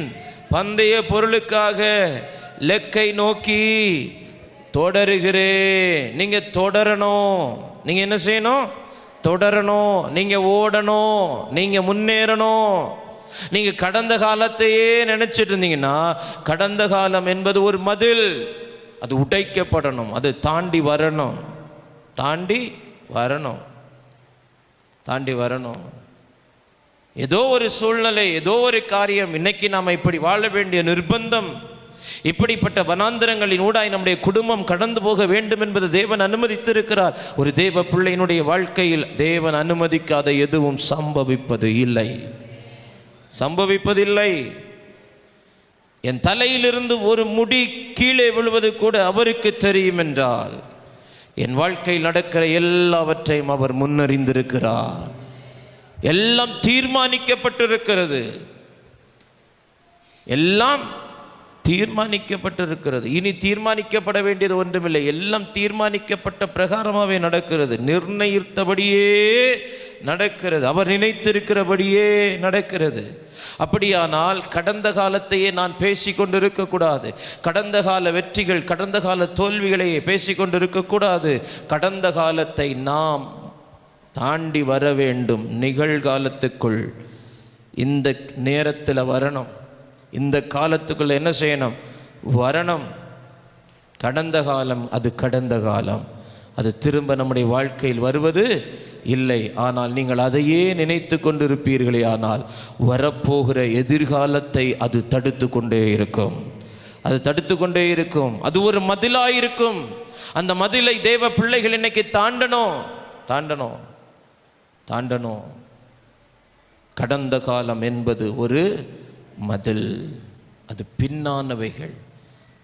பந்தய பொருளுக்காக லெக்கை நோக்கி தொடருகிறேன். நீங்க தொடரணும். நீங்க என்ன செய்யணும்? தொடரணும். நீங்க ஓடணும். நீங்க முன்னேறணும். நீங்க கடந்த காலத்தையே நினைச்சிட்டு இருந்தீங்கன்னா, கடந்த காலம் என்பது ஒரு மதில், அது உடைக்கப்படணும். அது தாண்டி வரணும். தாண்டி வரணும். தாண்டி வரணும். ஏதோ ஒரு சூழ்நிலை, ஏதோ ஒரு காரியம், இன்னைக்கு நாம் இப்படி வாழ வேண்டிய நிர்பந்தம், இப்படிப்பட்ட வனாந்தரங்களின் ஊடாய் நம்முடைய குடும்பம் கடந்து போக வேண்டும் என்பது தேவன் அனுமதித்திருக்கிறார். ஒரு தேவ பிள்ளையினுடைய வாழ்க்கையில் தேவன் அனுமதிக்காத எதுவும் சம்பவிப்பது இல்லை, சம்பவிப்பதில்லை. என் தலையிலிருந்து ஒரு முடி கீழே விழுவது கூட அவருக்கு தெரியும் என்றால், என் வாழ்க்கையில் நடக்கிற எல்லாவற்றையும் அவர் முன்னறிந்திருக்கிறார். எல்லாம் தீர்மானிக்கப்பட்டிருக்கிறது. எல்லாம் தீர்மானிக்கப்பட்டிருக்கிறது. இனி தீர்மானிக்கப்பட வேண்டியது ஒன்றுமில்லை. எல்லாம் தீர்மானிக்கப்பட்ட பிரகாரமாகவே நடக்கிறது. நிர்ணயித்தபடியே நடக்கிறது. அவர் நினைத்திருக்கிறபடியே நடக்கிறது. அப்படியானால் கடந்த காலத்தையே நான் பேசிக்கொண்டிருக்கக்கூடாது. கடந்த கால வெற்றிகள், கடந்த கால தோல்விகளையே பேசிக்கொண்டிருக்கக்கூடாது. கடந்த காலத்தை நாம் தாண்டி வர வேண்டும். நிகழ்காலத்துக்குள் இந்த நேரத்தில் வரணும். இந்த காலத்துக்குள்ள என்ன செய்யணும்? வரணும். கடந்த காலம் அது கடந்த காலம், அது திரும்ப நம்முடைய வாழ்க்கையில் வருவது இல்லை. ஆனால் நீங்கள் அதையே நினைத்து கொண்டிருப்பீர்களே, ஆனால் வரப்போகிற எதிர்காலத்தை அது தடுத்து கொண்டே இருக்கும். அது தடுத்து கொண்டே இருக்கும். அது ஒரு மதிலாயிருக்கும். அந்த மதிலை தேவ பிள்ளைகள் இன்னைக்கு தாண்டணும், தாண்டணும், தாண்டணும். கடந்த காலம் என்பது ஒரு மதில், அது பின்னானவைகள்,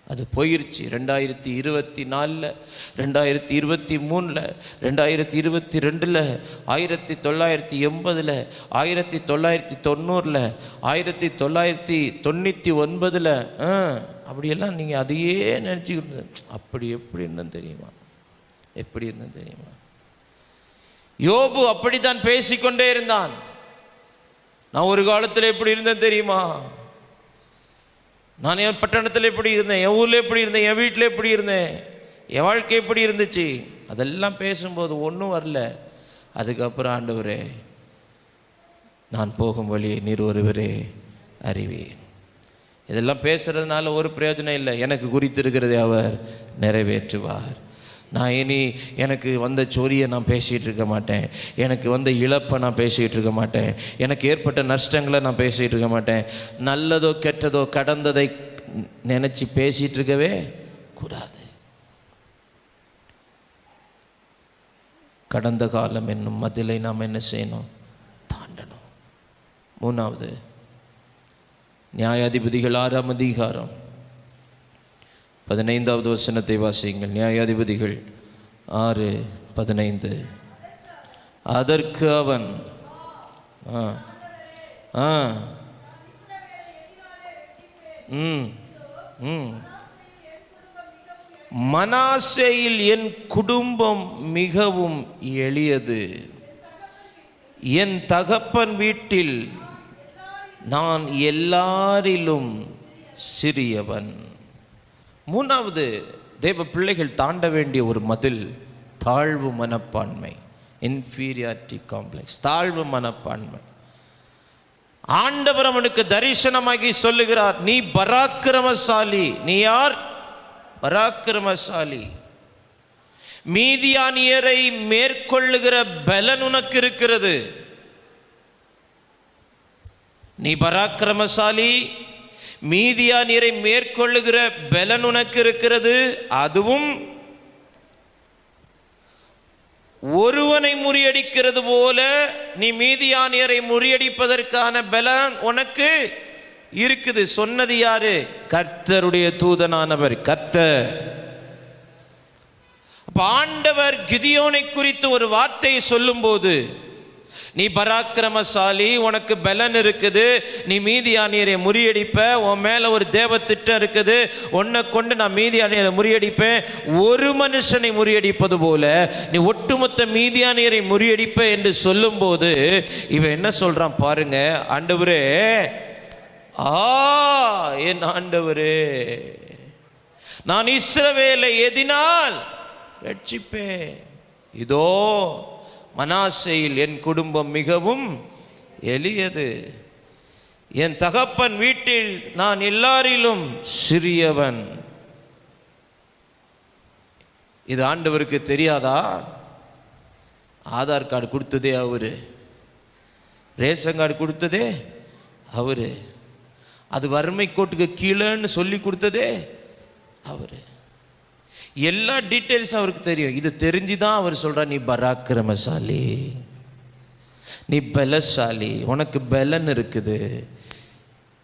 அது போயிடுச்சு. 2024, 2023, 2022, 1980, 1990, 1999, அப்படியெல்லாம் நீங்கள் அதையே நினச்சிக்கிட்டு அப்படி எப்படி இருந்தேன்னு தெரியுமா? எப்படி இருந்தேன்னு தெரியுமா? யோபு அப்படித்தான் பேசிக்கொண்டே இருந்தான். நான் ஒரு காலத்தில் எப்படி இருந்தேன் தெரியுமா? நான் என் பட்டணத்தில் எப்படி இருந்தேன், என் ஊரில் எப்படி இருந்தேன், என் வீட்டில் எப்படி இருந்தேன், என் வாழ்க்கை எப்படி இருந்துச்சு, அதெல்லாம் பேசும்போது ஒன்றும் வரல. அதுக்கப்புறம் ஆண்டவரே, நான் போகும் வழியை நீர் ஒருவரே அறிவீர். இதெல்லாம் பேசுகிறதுனால ஒரு பிரயோஜனம் இல்லை. எனக்கு குறித்திருக்கிறதை அவர் நிறைவேற்றுவார். நான் இனி எனக்கு வந்த சொரியை நான் பேசிகிட்டு இருக்க மாட்டேன். எனக்கு வந்த இழப்பை நான் பேசிகிட்டு இருக்க மாட்டேன். எனக்கு ஏற்பட்ட நஷ்டங்களை நான் பேசிகிட்டு இருக்க மாட்டேன். நல்லதோ கெட்டதோ கடந்ததை நினச்சி பேசிகிட்டு இருக்கவே கூடாது. கடந்த காலம் என்னும் மதிலை நாம் என்ன செய்யணும்? தாண்டணும். மூணாவது, நியாயாதிபதிகள் 6ஆம் அதிகாரம் 15வது வசனத்தை வாசியுங்கள். நியாயாதிபதிகள் 6:15. அதற்கு அவன் மனாசேயில் என் குடும்பம் மிகவும் எளியது, என் தகப்பன் வீட்டில் நான் எல்லாரிலும் சிறியவன். மூணாவது, தேவ பிள்ளைகள் தாண்ட வேண்டிய ஒரு மதில் தாழ்வு மனப்பான்மை, இன்ஃபீரியாரிட்டி காம்ப்ளெக்ஸ், தாழ்வு மனப்பான்மை. ஆண்டவர் அவனுக்கு தரிசனமாகி சொல்லுகிறார், நீ பராக்கிரமசாலி. நீ யார்? பராக்கிரமசாலி. மீதியானியரை மேற்கொள்ளுகிற பலன் உனக்கு இருக்கிறது. நீ பராக்கிரமசாலி, மீதியானியரை மேற்கொள்ளுகிற பலன் உனக்கு இருக்கிறது. அதுவும் ஒருவனை முறியடிக்கிறது போல நீ மீதியானியரை முறியடிப்பதற்கான பலன் உனக்கு இருக்குது. சொன்னது யாரு? கர்த்தருடைய தூதனானவர், கர்த்தர். ஆண்டவர் கிதியோனை குறித்து ஒரு வார்த்தையை சொல்லும் போது, நீ பராக்கிரமசாலி, உனக்கு பலன் இருக்குது, நீ மீதியானியரை முறியடிப்ப, உன் மேல ஒரு தேவ திட்டம் இருக்குது, உன்னை கொண்டு நான் மீதியானியரை முறியடிப்பேன். ஒரு மனுஷனை முறியடிப்பது போல நீ ஒட்டுமொத்த மீதியானியரை முறியடிப்ப என்று சொல்லும் போது இவன் என்ன சொல்றான் பாருங்க. ஆண்டவரே, என் ஆண்டவரே, நான் இஸ்ரவேலை எதினால் ரட்சிப்பேன். இதோ மனாசேயில் என் குடும்பம் மிகவும் எளியது, என் தகப்பன் வீட்டில் நான் எல்லாரிலும் சிறியவன். இது ஆண்டவருக்கு தெரியாதா? ஆதார் கார்டு கொடுத்ததே அவரு, ரேஷன் கார்டு கொடுத்ததே அவரு, அது வறுமை கோட்டுக்கு கீழேன்னு சொல்லி கொடுத்ததே அவரு. எல்லா டீட்டெயில்ஸும் அவருக்கு தெரியும். இது தெரிஞ்சுதான் அவர் சொல்றார், நீ பராக்கிரமசாலி, நீ பலசாலி, உனக்கு பலன் இருக்குது,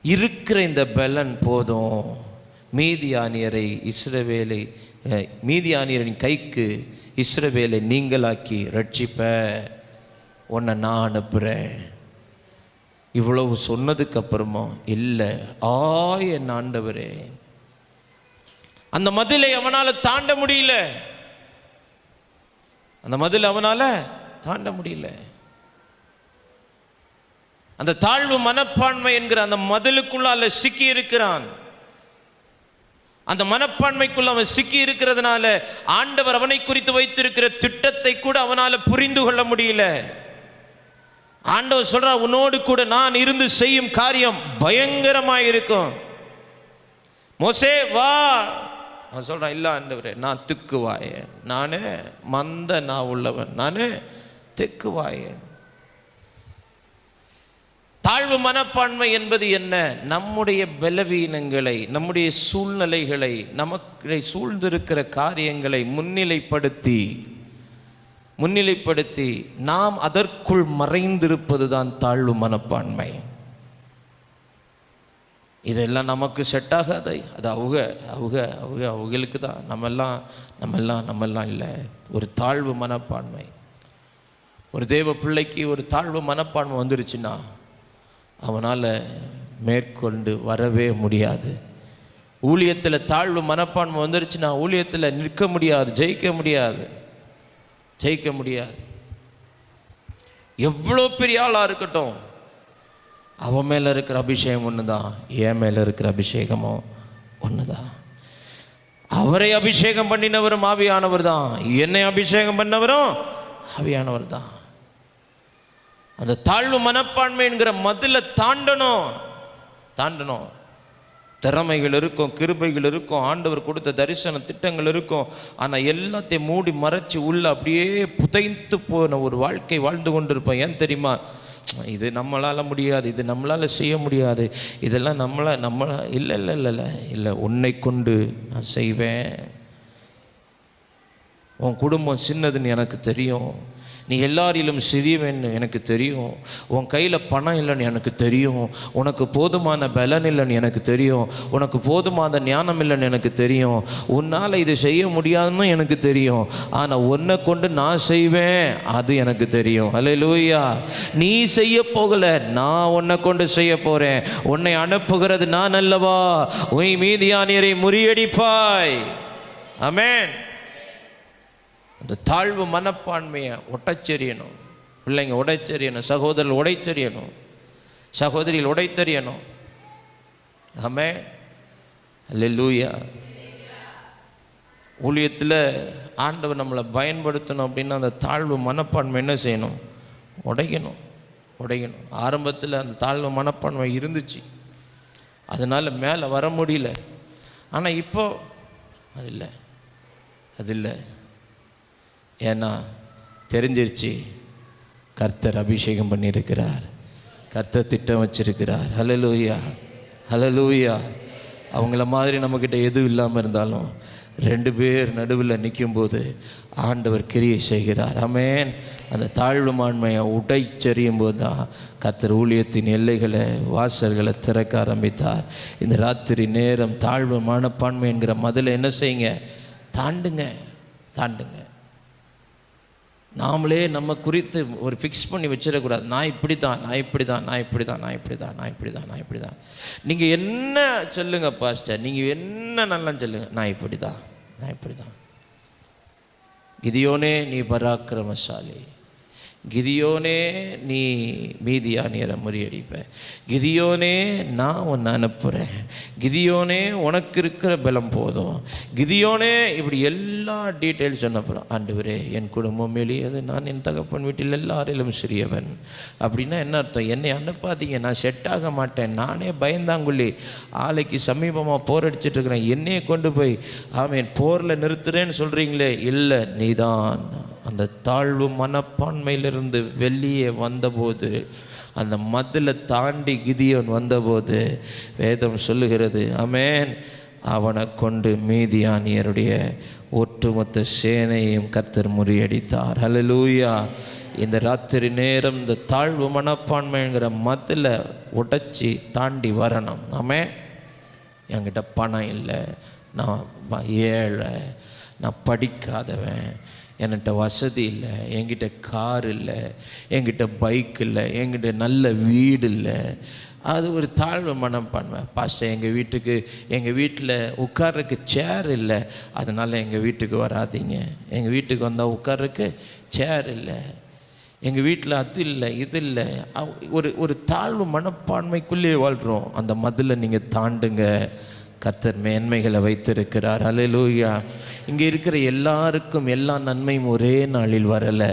இருக்கிற இந்த பலன் போதும் மீதியானியரை இஸ்ரவேலை மீதியானியரின் கைக்கு இஸ்ரவேலை நீங்களாக்கி ரட்சிப்ப உன்னை நான் அனுப்புகிறேன். இவ்வளவு சொன்னதுக்கு அப்புறமா இல்லை, என் ஆண்டவரே, அந்த மதிலை அவனால் தாண்ட முடியல, அந்த மதில் அவனால் தாண்ட முடியல. அந்த தாழ்வு மனப்பான்மை என்கிற அந்த மதிலுக்குள்ள சிக்கி இருக்கிறான். அந்த மனப்பான்மைக்குள்ள அவன் சிக்கி இருக்கிறதுனால ஆண்டவர் அவனை குறித்து வைத்திருக்கிற திட்டத்தை கூட அவனால் புரிந்து கொள்ள முடியல. ஆண்டவர் சொல்றார், உன்னோடு கூட நான் இருந்து செய்யும் காரியம் பயங்கரமாக இருக்கும். மோசே வா. அவன் சொல்றான், இல்ல ஆண்டவரே, நான் திக்குவாயேன், நானே மந்த நான் உள்ளவன், நானே திக்குவாயேன். தாழ்வு மனப்பான்மை என்பது என்ன? நம்முடைய பலவீனங்களை, நம்முடைய சூழ்நிலைகளை, நமக்கு சூழ்ந்திருக்கிற காரியங்களை முன்னிலைப்படுத்தி நாம் அதற்குள் மறைந்திருப்பது தான் தாழ்வு மனப்பான்மை. இதெல்லாம் நமக்கு செட் ஆகாது. அது அவங்களுக்கு தான். நம்மெல்லாம் இல்லை. ஒரு தாழ்வு மனப்பான்மை, ஒரு தேவ பிள்ளைக்கு ஒரு தாழ்வு மனப்பான்மை வந்துருச்சுன்னா அவனால் மேற்கொண்டு வரவே முடியாது. ஊழியத்தில் தாழ்வு மனப்பான்மை வந்துருச்சுன்னா ஊழியத்தில் நிற்க முடியாது, ஜெயிக்க முடியாது. எவ்வளோ பெரிய ஆளாக இருக்கட்டும், அவன் மேலே இருக்கிற அபிஷேகம் ஒன்று தான், என் மேலே இருக்கிற அபிஷேகமும் ஒன்று தான். அவரை அபிஷேகம் பண்ணினவரும் ஆவியானவர் தான், என்னை அபிஷேகம் பண்ணவரும் ஆவியானவர் தான். அந்த தாழ்வு மனப்பான்மை என்கிற மதிலை தாண்டணும். திறமைகள் இருக்கும், கிருபைகள் இருக்கும், ஆண்டவர் கொடுத்த தரிசன திட்டங்கள் இருக்கும். ஆனால் எல்லாத்தையும் மூடி மறைச்சி உள்ள அப்படியே புதைந்து போன ஒரு வாழ்க்கை வாழ்ந்து கொண்டிருப்போம். ஏன் தெரியுமா? இது நம்மளால் முடியாது, இது நம்மளால் செய்ய முடியாது, இதெல்லாம் நம்மளா இல்லை, உன்னை கொண்டு நான் செய்வேன். உன் குடும்பம் சின்னதுன்னு எனக்கு தெரியும், நீ எல்லாரிலும் சிறியவன்னு எனக்கு தெரியும், உன் கையில் பணம் இல்லைன்னு எனக்கு தெரியும், உனக்கு போதுமான பலன் இல்லைன்னு எனக்கு தெரியும், உனக்கு போதுமான ஞானம் இல்லைன்னு எனக்கு தெரியும், உன்னால் இது செய்ய முடியாதுன்னு எனக்கு தெரியும். ஆனால் உன்னை கொண்டு நான் செய்வேன், அது எனக்கு தெரியும். அல்லேலூயா. நீ செய்ய போகலை, நான் உன்னை கொண்டு செய்ய போகிறேன். உன்னை அனுப்புகிறது நான் அல்லவா, உன் மீதியானியரை முறியடிப்பாய். ஆமென். அந்த தாழ்வு மனப்பான்மையை உடைச்செறியணும். பிள்ளைங்க உடைச்செறியணும், சகோதரர்கள் உடைத்தெறியணும், சகோதரிகள் உடைத்தெறியணும். ஆமென். அல்லேலூயா. ஊழியத்தில் ஆண்டவர் நம்மளை பயன்படுத்தணும் அப்படின்னா அந்த தாழ்வு மனப்பான்மை என்ன செய்யணும்? உடைக்கணும். ஆரம்பத்தில் அந்த தாழ்வு மனப்பான்மை இருந்துச்சு, அதனால் மேலே வர முடியல. ஆனால் இப்போ அது இல்லை. ஏன்னா தெரிஞ்சிருச்சு, கர்த்தர் அபிஷேகம் பண்ணியிருக்கிறார், கர்த்தர் திட்டம் வச்சிருக்கிறார். ஹல்லேலூயா. அவங்கள மாதிரி நம்மக்கிட்ட எதுவும் இல்லாமல் இருந்தாலும் 2 பேர் நடுவில் நிற்கும்போது ஆண்டவர் கிரியை செய்கிறார். ஆமென். அந்த தாழ்வு மாண்மையை உடைச்செறியும் போது தான் கர்த்தர் ஊழியத்தின் எல்லைகளை, வாசல்களை திறக்க ஆரம்பித்தார். இந்த ராத்திரி நேரம் தாழ்வு மனப்பான்மை என்கிற மதிலை என்ன செய்யுங்க? தாண்டுங்க. நாமளே நம்ம குறித்து ஒரு ஃபிக்ஸ் பண்ணி வச்சிடக்கூடாது. நான் இப்படி தான். நீங்கள் என்ன சொல்லுங்க பாஸ்டர், நீங்கள் என்ன நல்லா சொல்லுங்க, நான் இப்படி தான். கிதியோனே, நீ பராக்கிரமசாலி, கிதியோனே நீ மீதியானியரை முறியடிப்ப, கிதியோனே நான் உன்னை அனுப்புகிறேன், கிதியோனே உனக்கு இருக்கிற பலம் போதும், கிதியோனே இப்படி எல்லா டீட்டெயில்ஸ் சொன்னப்புறம் ஆண்டவரே என் குடும்பம் எளியது, நான் என் தகப்பன் வீட்டில் எல்லாரிலும் சிறியவன். அப்படின்னா என்ன அர்த்தம்? என்னை அனுப்பாதீங்க, நான் செட் ஆக மாட்டேன், நானே பயந்தாங்குள்ளி ஆலைக்கு சமீபமாக போர் அடிச்சுட்டு இருக்கிறேன், என்னையே கொண்டு போய் ஆமேன் போரில் நிறுத்துறேன்னு சொல்கிறீங்களே. இல்லை, நீதான். அந்த தாழ்வு மனப்பான்மையிலிருந்து வெளியே வந்தபோது, அந்த மதிலை தாண்டி கிதியோன் வந்தபோது வேதம் சொல்லுகிறது, ஆமென், அவனை கொண்டு மீதியானியருடைய ஒட்டுமொத்த சேனையும் கர்த்தர் முறியடித்தார். ஹல்லேலூயா. இந்த ராத்திரி நேரம் இந்த தாழ்வு மனப்பான்மைங்கிற மதிலை உடைச்சி தாண்டி வரணும். ஆமென். என்கிட்ட பணம் இல்லை, நான் ஏழை, நான் படிக்காதவன், என்கிட்ட வசதி இல்லை, என்கிட்ட கார் இல்லை, என்கிட்ட பைக் இல்லை, என்கிட்ட நல்ல வீடு இல்லை, அது ஒரு தாழ்வு மனப்பான்மை. பாஸ்டர் எங்கள் வீட்டில் உட்கார்றதுக்கு சேர் இல்லை, அதனால் எங்கள் வீட்டுக்கு வராதீங்க, எங்கள் வீட்டுக்கு வந்தால் உட்கார்றதுக்கு சேர் இல்லை, எங்கள் வீட்டில் அது இல்லை இது இல்லை. ஒரு தாழ்வு மனப்பான்மைக்குள்ளே வாழ்கிறோம். அந்த மதிலை நீங்கள் தாண்டுங்க, கர்த்தர் மேன்மைகளை வைத்திருக்கிறார். ஹல்லேலூயா. இங்கே இருக்கிற எல்லாருக்கும் எல்லா நன்மையும் ஒரே நாளில் வரலை,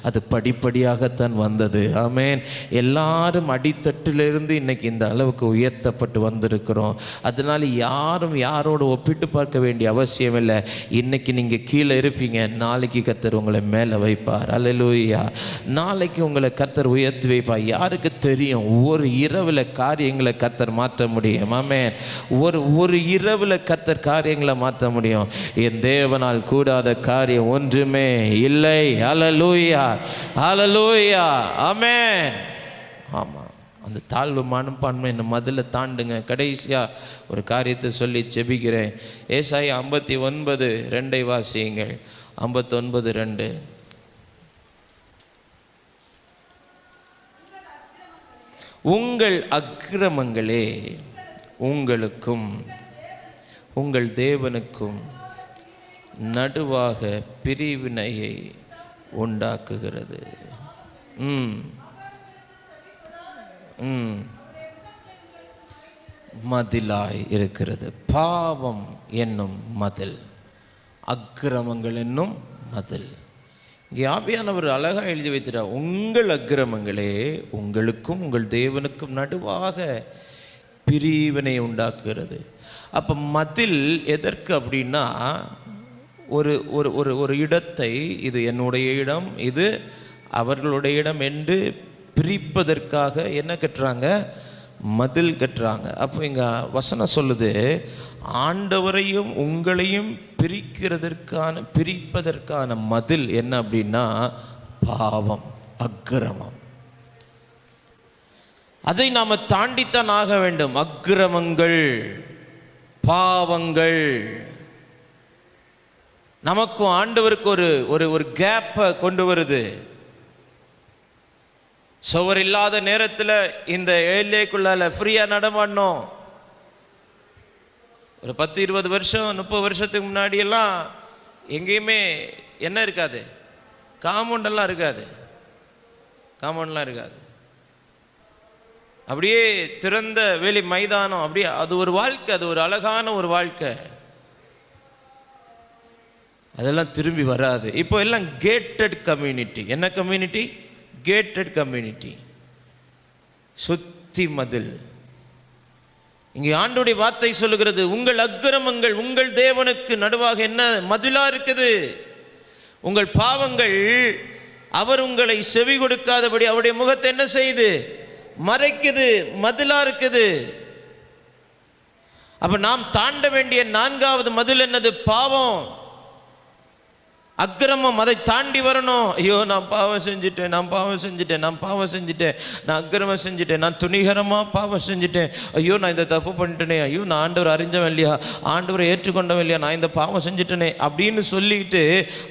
அது படிப்படியாகத்தான் வந்தது. ஆமென். எல்லாரும் அடித்தட்டிலிருந்து இன்னைக்கு இந்த அளவுக்கு உயர்த்தப்பட்டு வந்திருக்கிறோம். அதனால் யாரும் யாரோடு ஒப்பிட்டு பார்க்க வேண்டிய அவசியம் இல்லை. இன்னைக்கு நீங்கள் கீழே இருப்பீங்க, நாளைக்கு கர்த்தர் உங்களை மேலே வைப்பார். ஹல்லேலூயா. நாளைக்கு உங்களை கர்த்தர் உயர்த்தி வைப்பார். யாருக்கு தெரியும், ஒரு இரவில் காரியங்களை கர்த்தர் மாற்ற முடியும். ஆமென். ஒரு இரவில் கர்த்தர் காரியங்களை மாற்ற முடியும். என் தேவனால் கூடாத காரியம் ஒன்றுமே இல்லை. ஹல்லேலூயா, ஹல்லேலூயா, ஆமென். ஆமாம், அந்த தாழ்வு மனப்பான்மை இந்த மதிலை தாண்டுங்க. கடைசியாக ஒரு காரியத்தை சொல்லி ஜெபிக்கிறேன். ஏசாயா 59:2 வாசியுங்கள். 59:2. உங்கள் அக்கிரமங்களே உங்களுக்கும் உங்கள் தேவனுக்கும் நடுவாக பிரிவினையை உண்டாக்குகிறது. மதிலாய் இருக்கிறது. பாவம் என்னும் மதில், அக்கிரமங்கள் என்னும் மதில். இங்கே ஆவியானவர் அழகாக எழுதி வைத்திருக்கிறார், உங்கள் அக்கிரமங்களே உங்களுக்கும் உங்கள் தேவனுக்கும் நடுவாக பிரிவினை உண்டாக்குகிறது. அப்போ மதில் எதற்கு அப்படின்னா, ஒரு ஒரு ஒரு ஒரு இடத்தை இது என்னுடைய இடம், இது அவர்களுடைய இடம் என்று பிரிப்பதற்காக என்ன கட்டுறாங்க? மதில் கட்டுறாங்க. அப்போ இங்கே வசனம் சொல்லுது, ஆண்டவரையும் உங்களையும் பிரிப்பதற்கான மதில் என்ன அப்படின்னா பாவம், அக்கிரமம். அதை நாம் தாண்டித்தான் ஆக வேண்டும். அக்கிரமங்கள், பாவங்கள். நமக்கும் ஆண்டவருக்கு ஒரு கேப்பை கொண்டு வருது. சுவர் இல்லாத நேரத்தில் இந்த ஏழைக்குள்ளால ஃப்ரீயாக நடமாடணும். ஒரு 10-20 வருஷம் 30 வருஷத்துக்கு முன்னாடியெல்லாம் எங்கேயுமே என்ன இருக்காது, காம்பவுண்டெல்லாம் இருக்காது, காம்பவுண்ட்லாம் இருக்காது. அப்படியே திறந்த வெளி மைதானம், அப்படியே அது ஒரு வாழ்க்கை, அது ஒரு அழகான ஒரு வாழ்க்கை. அதெல்லாம் திரும்பி வராது. இப்போ எல்லாம் கேட்டட் கம்யூனிட்டி. என்ன கம்யூனிட்டி? கேட்டட் கம்யூனிட்டி, சுத்தி மதில். இங்கே ஆண்டவருடைய வார்த்தை சொல்லுகிறது, உங்கள் அக்கிரமங்கள் உங்கள் தேவனுக்கு நடுவாக என்ன மதிலா இருக்குது. உங்கள் பாவங்கள் அவர் உங்களை செவி கொடுக்காதபடி அவருடைய முகத்தை என்ன செய்யுது? மறைக்குது, மதிலா இருக்குது. அப்ப நாம் தாண்ட வேண்டிய 4வது மதில் என்னது? பாவம், அக்கிரமம். அதை தாண்டி வரணும். ஐயோ நான் பாவம் செஞ்சுட்டேன், நான் அக்கிரமம் செஞ்சுட்டேன், நான் துணிகரமாக பாவம் செஞ்சுட்டேன், ஐயோ நான் இந்த தப்பு பண்ணிட்டேனே, ஐயோ நான் ஆண்டவர் அறிஞ்சவன் இல்லையா, ஆண்டவரை ஏற்றுக்கொண்டவன் இல்லையா, நான் இந்த பாவம் செஞ்சுட்டேனே அப்படின்னு சொல்லிட்டு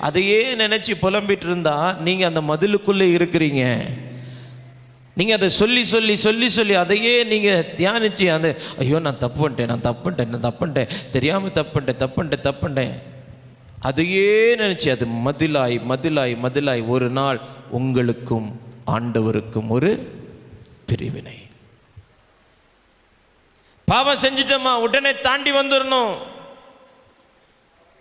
அதையே நினைச்சு புலம்பிட்டு இருந்தா நீங்க அந்த மதிலுக்குள்ளே இருக்கிறீங்க. நீங்கள் அதை சொல்லி அதையே நீங்கள் தியானிச்சு அந்த ஐயோ நான் தப்பு பண்ணிட்டேன் தெரியாமல் தப்பு பண்ணிட்டேன். அதையே நினைச்சு அது மதிலாய் மதிலாய் மதிலாய் ஒரு நாள் உங்களுக்கும் ஆண்டவருக்கும் ஒரு பிரிவினை. பாவம் செஞ்சிட்டோமா உடனே தாண்டி வந்துடணும்.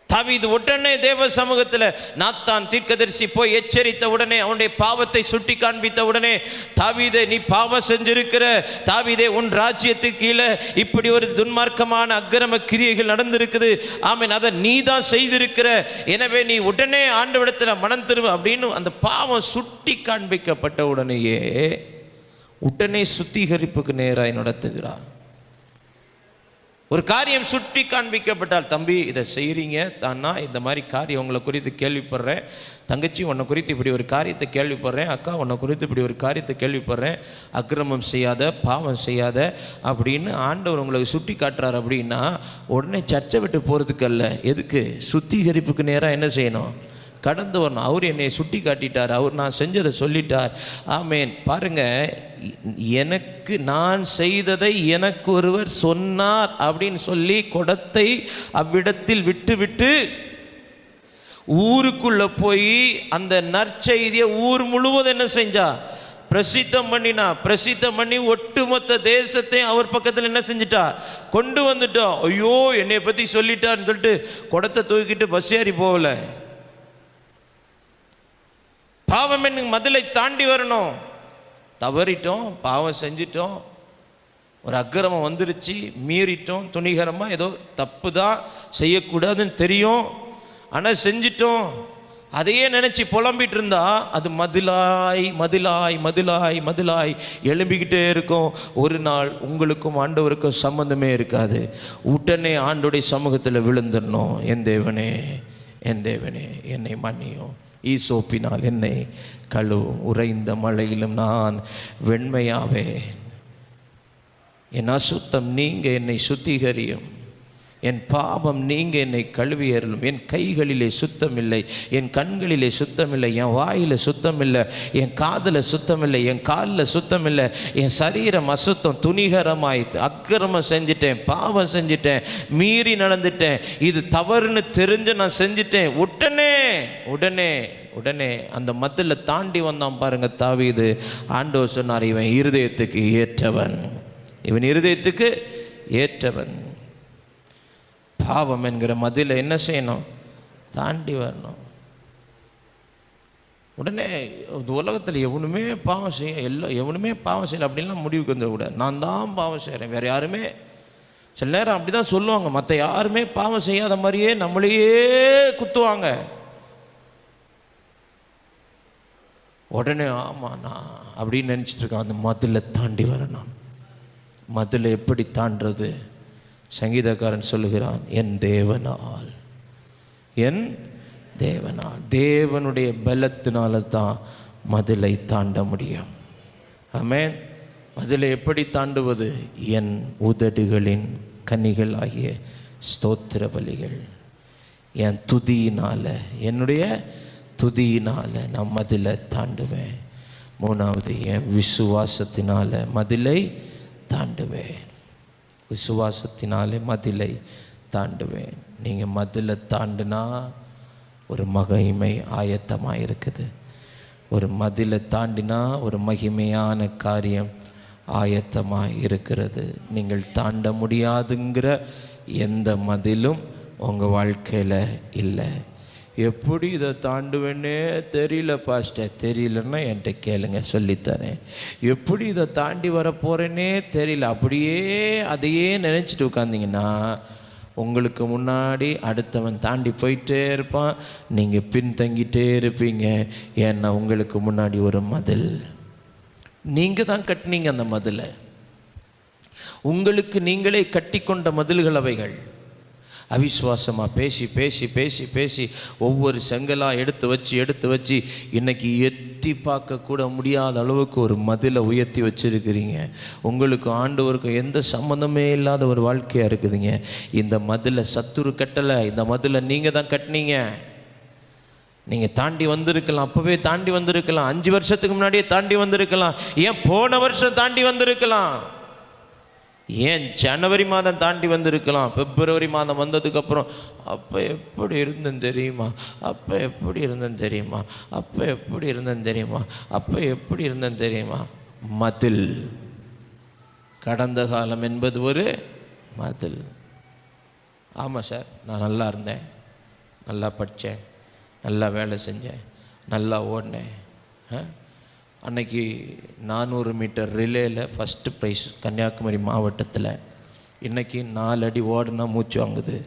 தாவீது உடனே தேவ சமூகத்தில் நாத்தான் தீர்க்கதரிசி போய் எச்சரித்த உடனே, அவனுடைய பாவத்தை சுட்டி காண்பித்த உடனே, தாவீதே நீ பாவம் செஞ்சிருக்கிற, தாவீதே உன் ராஜ்யத்துக்கு கீழே இப்படி ஒரு துன்மார்க்கமான அக்கிரம கிரியைகள் நடந்திருக்குது, ஆமீன், அதை நீ தான் செய்திருக்கிற, எனவே நீ உடனே ஆண்டவரிடத்தில் மனம் திரும்ப அப்படின்னு அந்த பாவம் சுட்டி காண்பிக்கப்பட்ட உடனேயே உடனே சுத்திகரிப்புக்கு நேராய் நடத்துகிறார். ஒரு காரியம் சுட்டி காண்பிக்கப்பட்டால், தம்பி இதை செய்கிறீங்க தானா, இந்த மாதிரி காரியம் உங்களை குறித்து கேள்விப்படுறேன், தங்கச்சி உன்னை குறித்து இப்படி ஒரு காரியத்தை கேள்விப்படுறேன், அக்கா உன்னை குறித்து இப்படி ஒரு காரியத்தை கேள்விப்படுறேன், அக்கிரமம் செய்யாத, பாவம் செய்யாத அப்படின்னு ஆண்டவர் உங்களுக்கு சுட்டி காட்டுறார் அப்படின்னா உடனே சர்ச்சை விட்டு போகிறதுக்கு அல்ல, எதுக்கு? சுத்திகரிப்புக்கு நேராக என்ன செய்யணும்? கடந்து வரணும். அவர் என்னை சுட்டி காட்டிட்டார், அவர் நான் செஞ்சதை சொல்லிட்டார், ஆமேன். பாருங்க, எனக்கு நான் செய்ததை எனக்கு ஒருவர் சொன்னார் அப்படின்னு சொல்லி குடத்தை அவ்விடத்தில் விட்டு விட்டு ஊருக்குள்ள போய் அந்த நற்செய்தியை ஊர் முழுவதும் என்ன செஞ்சா? பிரசித்தம் பண்ணினா. பிரசித்தம் பண்ணி ஒட்டுமொத்த தேசத்தை அவர் பக்கத்தில் என்ன செஞ்சிட்டா? கொண்டு வந்துட்டோம். ஐயோ என்னை பற்றி சொல்லிட்டான்னு சொல்லிட்டு குடத்தை தூக்கிட்டு பஸ் ஏறி போகல. பாவம் என்னும் மதிலை தாண்டி வரணும். தவறிட்டோம், பாவம் செஞ்சிட்டோம், ஒரு அக்கிரமம் வந்துருச்சு, மீறிட்டோம், துணிகரமாக ஏதோ தப்பு தான், செய்யக்கூடாதுன்னு தெரியும், ஆனால் செஞ்சிட்டோம், அதையே நினச்சி புலம்பிட்டு இருந்தா அது மதிலாய் மதிலாய் மதிலாய் மதிலாய் எழும்பிக்கிட்டே இருக்கும். ஒரு நாள் உங்களுக்கும் ஆண்டவருக்கும் சம்பந்தமே இருக்காது. உடனே ஆண்டோடைய சமூகத்தில் விழுந்துடணும். என் தேவனே, என் தேவனே என்னை மன்னியும், ஈசோப்பினால் என்னை கழுவும், உறைந்த மழையிலும் நான் வெண்மையாவேன், என் அசுத்தம் நீங்க என்னை சுத்திகரியும், என் பாவம் நீங்க என்னை கழுவியறலும், என் கைகளிலே சுத்தமில்லை, என் கண்களிலே சுத்தமில்லை, என் வாயில் சுத்தமில்லை, என் காதில் சுத்தமில்லை, என் காலில் சுத்தமில்லை, என் சரீரம் அசுத்தம், துணிகரமாய் அக்கிரமம் செஞ்சிட்டேன், பாவம் செஞ்சிட்டேன், மீறி நடந்துட்டேன், இது தவறுன்னு தெரிஞ்சு நான் செஞ்சிட்டேன். உடனே உடனே உடனே அந்த மத்தியில் தாண்டி வந்தான் பாருங்க தாவீது. ஆண்டவர் சொன்னார், இவன் இருதயத்துக்கு ஏற்றவன், இவன் இருதயத்துக்கு ஏற்றவன். பாவம் என்கிற மதில என்ன செய்யணும்? தாண்டி வரணும். உடனே உலகத்தில் எவனுமே பாவம் செய்ய எவனுமே பாவம் செய்யலை அப்படின்லாம் முடிவுக்கு வந்துடக்கூடாது. நான் தான் பாவம் செய்கிறேன், வேறு யாருமே. சில நேரம் அப்படி தான் சொல்லுவாங்க, மற்ற யாருமே பாவம் செய்யாத மாதிரியே நம்மளையே குத்துவாங்க. உடனே ஆமாம் நான் அப்படின்னு நினச்சிட்டு இருக்கேன். அந்த மதிலை தாண்டி வரணும். மதிலை எப்படி தாண்டுறது? சங்கீதக்காரன் சொல்லுகிறான், என் தேவனால், என் தேவனால், தேவனுடைய பலத்தினால தான் மதிலை தாண்ட முடியும். ஆமென். மதிலை எப்படி தாண்டுவது? என் உதடுகளின் கனிகள் ஆகிய ஸ்தோத்திர பலிகள், என் துதியினால், என்னுடைய துதியினால் நான் மதிலை தாண்டுவேன். மூணாவது, என் விசுவாசத்தினால மதிலை தாண்டுவேன். விசுவாசத்தினாலே மதிலை தாண்டுவேன். நீங்கள் மதிலை தாண்டுனா ஒரு மகிமை ஆயத்தமாக இருக்குது. ஒரு மதிலை தாண்டினா ஒரு மகிமையான காரியம் ஆயத்தமாக இருக்கிறது. நீங்கள் தாண்ட முடியாதுங்கிற எந்த மதிலும் உங்கள் வாழ்க்கையில் இல்லை. எப்படி இதை தாண்டுவேன்னே தெரியல பாஸ்டர். தெரியலன்னா என்கிட்ட கேளுங்க, சொல்லித்தரேன். எப்படி இதை தாண்டி வர போகிறேன்னே தெரியல, அப்படியே அதையே நினச்சிட்டு உட்காந்திங்கன்னா உங்களுக்கு முன்னாடி அடுத்தவன் தாண்டி போயிட்டே இருப்பான், நீங்கள் பின்தங்கிட்டே இருப்பீங்க. ஏன்னா உங்களுக்கு முன்னாடி ஒரு மதில், நீங்கள் தான் கட்டினீங்க. அந்த மதிலை உங்களுக்கு நீங்களே கட்டி கொண்ட மதில்கள் அவைகள். அவிசுவாசமாக பேசி பேசி பேசி பேசி ஒவ்வொரு செங்கலாக எடுத்து வச்சு இன்றைக்கி எட்டி பார்க்கக்கூட முடியாத அளவுக்கு ஒரு மதிலை உயர்த்தி வச்சுருக்கிறீங்க. உங்களுக்கு ஆண்டவருக்கும் எந்த சம்மந்தமே இல்லாத ஒரு வாழ்க்கையாக இருக்குதுங்க. இந்த மதிலை சத்துரு கட்டலை, இந்த மதிலை நீங்கள் தான் கட்டினீங்க. நீங்கள் தாண்டி வந்திருக்கலாம், அப்போவே தாண்டி வந்திருக்கலாம், 5 வருஷத்துக்கு முன்னாடியே தாண்டி வந்திருக்கலாம், ஏன் போன வருஷம் தாண்டி வந்திருக்கலாம். ஏன் ஜனவரி மாதம் தாண்டி வந்திருக்கலாம், பிப்ரவரி மாதம் வந்ததுக்கப்புறம் அப்போ எப்படி இருந்தேன்னு தெரியுமா, அப்போ எப்படி இருந்தேன்னு தெரியுமா, அப்போ எப்படி இருந்தேன்னு தெரியுமா, அப்போ எப்படி இருந்தேன்னு தெரியுமா. மதில். கடந்த காலம் என்பது ஒரு மதில். ஆமாம் சார், நான் நல்லா இருந்தேன், நல்லா படித்தேன், நல்லா வேலை செஞ்சேன், நல்லா ஓடினேன். அன்னைக்கு 400 மீட்டர் ரிலேயில் ஃபஸ்ட்டு ப்ரைஸ் கன்னியாகுமரி மாவட்டத்தில். இன்றைக்கி 4 அடி ஓடினா மூச்சு வாங்குது.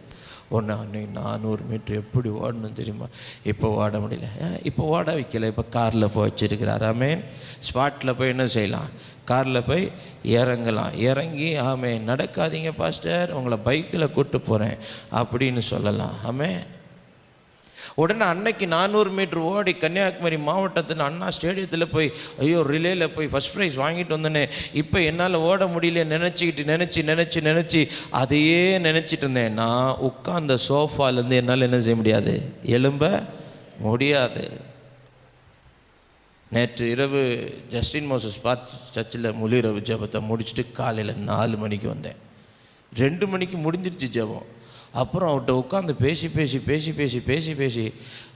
அன்னைக்கு 400 மீட்ரு எப்படி ஓடணும் தெரியுமா, இப்போ ஓட முடியல. இப்போ ஓட வைக்கல, இப்போ காரில் போய் வச்சுருக்கிறார். ஆமேன். ஸ்பாட்டில் போய் என்ன செய்யலாம், காரில் போய் இறங்கலாம். இறங்கி ஆமேன், நடக்காதீங்க பாஸ்டர், உங்களை பைக்கில் கூப்பிட்டு போகிறேன் அப்படின்னு சொல்லலாம். ஆமேன். உடனே அன்னைக்கு 400 மீட்ரு ஓடி கன்னியாகுமரி மாவட்டத்தில் அண்ணா ஸ்டேடியத்தில் போய் ஐயோ ரிலேயில் போய் ஃபஸ்ட் ப்ரைஸ் வாங்கிட்டு வந்தேனே, இப்போ என்னால் ஓட முடியல நினச்சி அதையே நினச்சிட்டு இருந்தேன். நான் உட்கார்ந்த சோஃபாலேருந்து என்னால் என்ன செய்ய முடியாது, எழும்ப முடியாது. நேற்று இரவு ஜஸ்டின் மோசஸ் பார்ட் சர்ச்சில் முழு இரவு ஜபத்தை முடிச்சுட்டு காலையில் 4 மணிக்கு வந்தேன். 2 மணிக்கு முடிஞ்சிருச்சு ஜபம். அப்புறம் அவர்கிட்ட உட்காந்து பேசி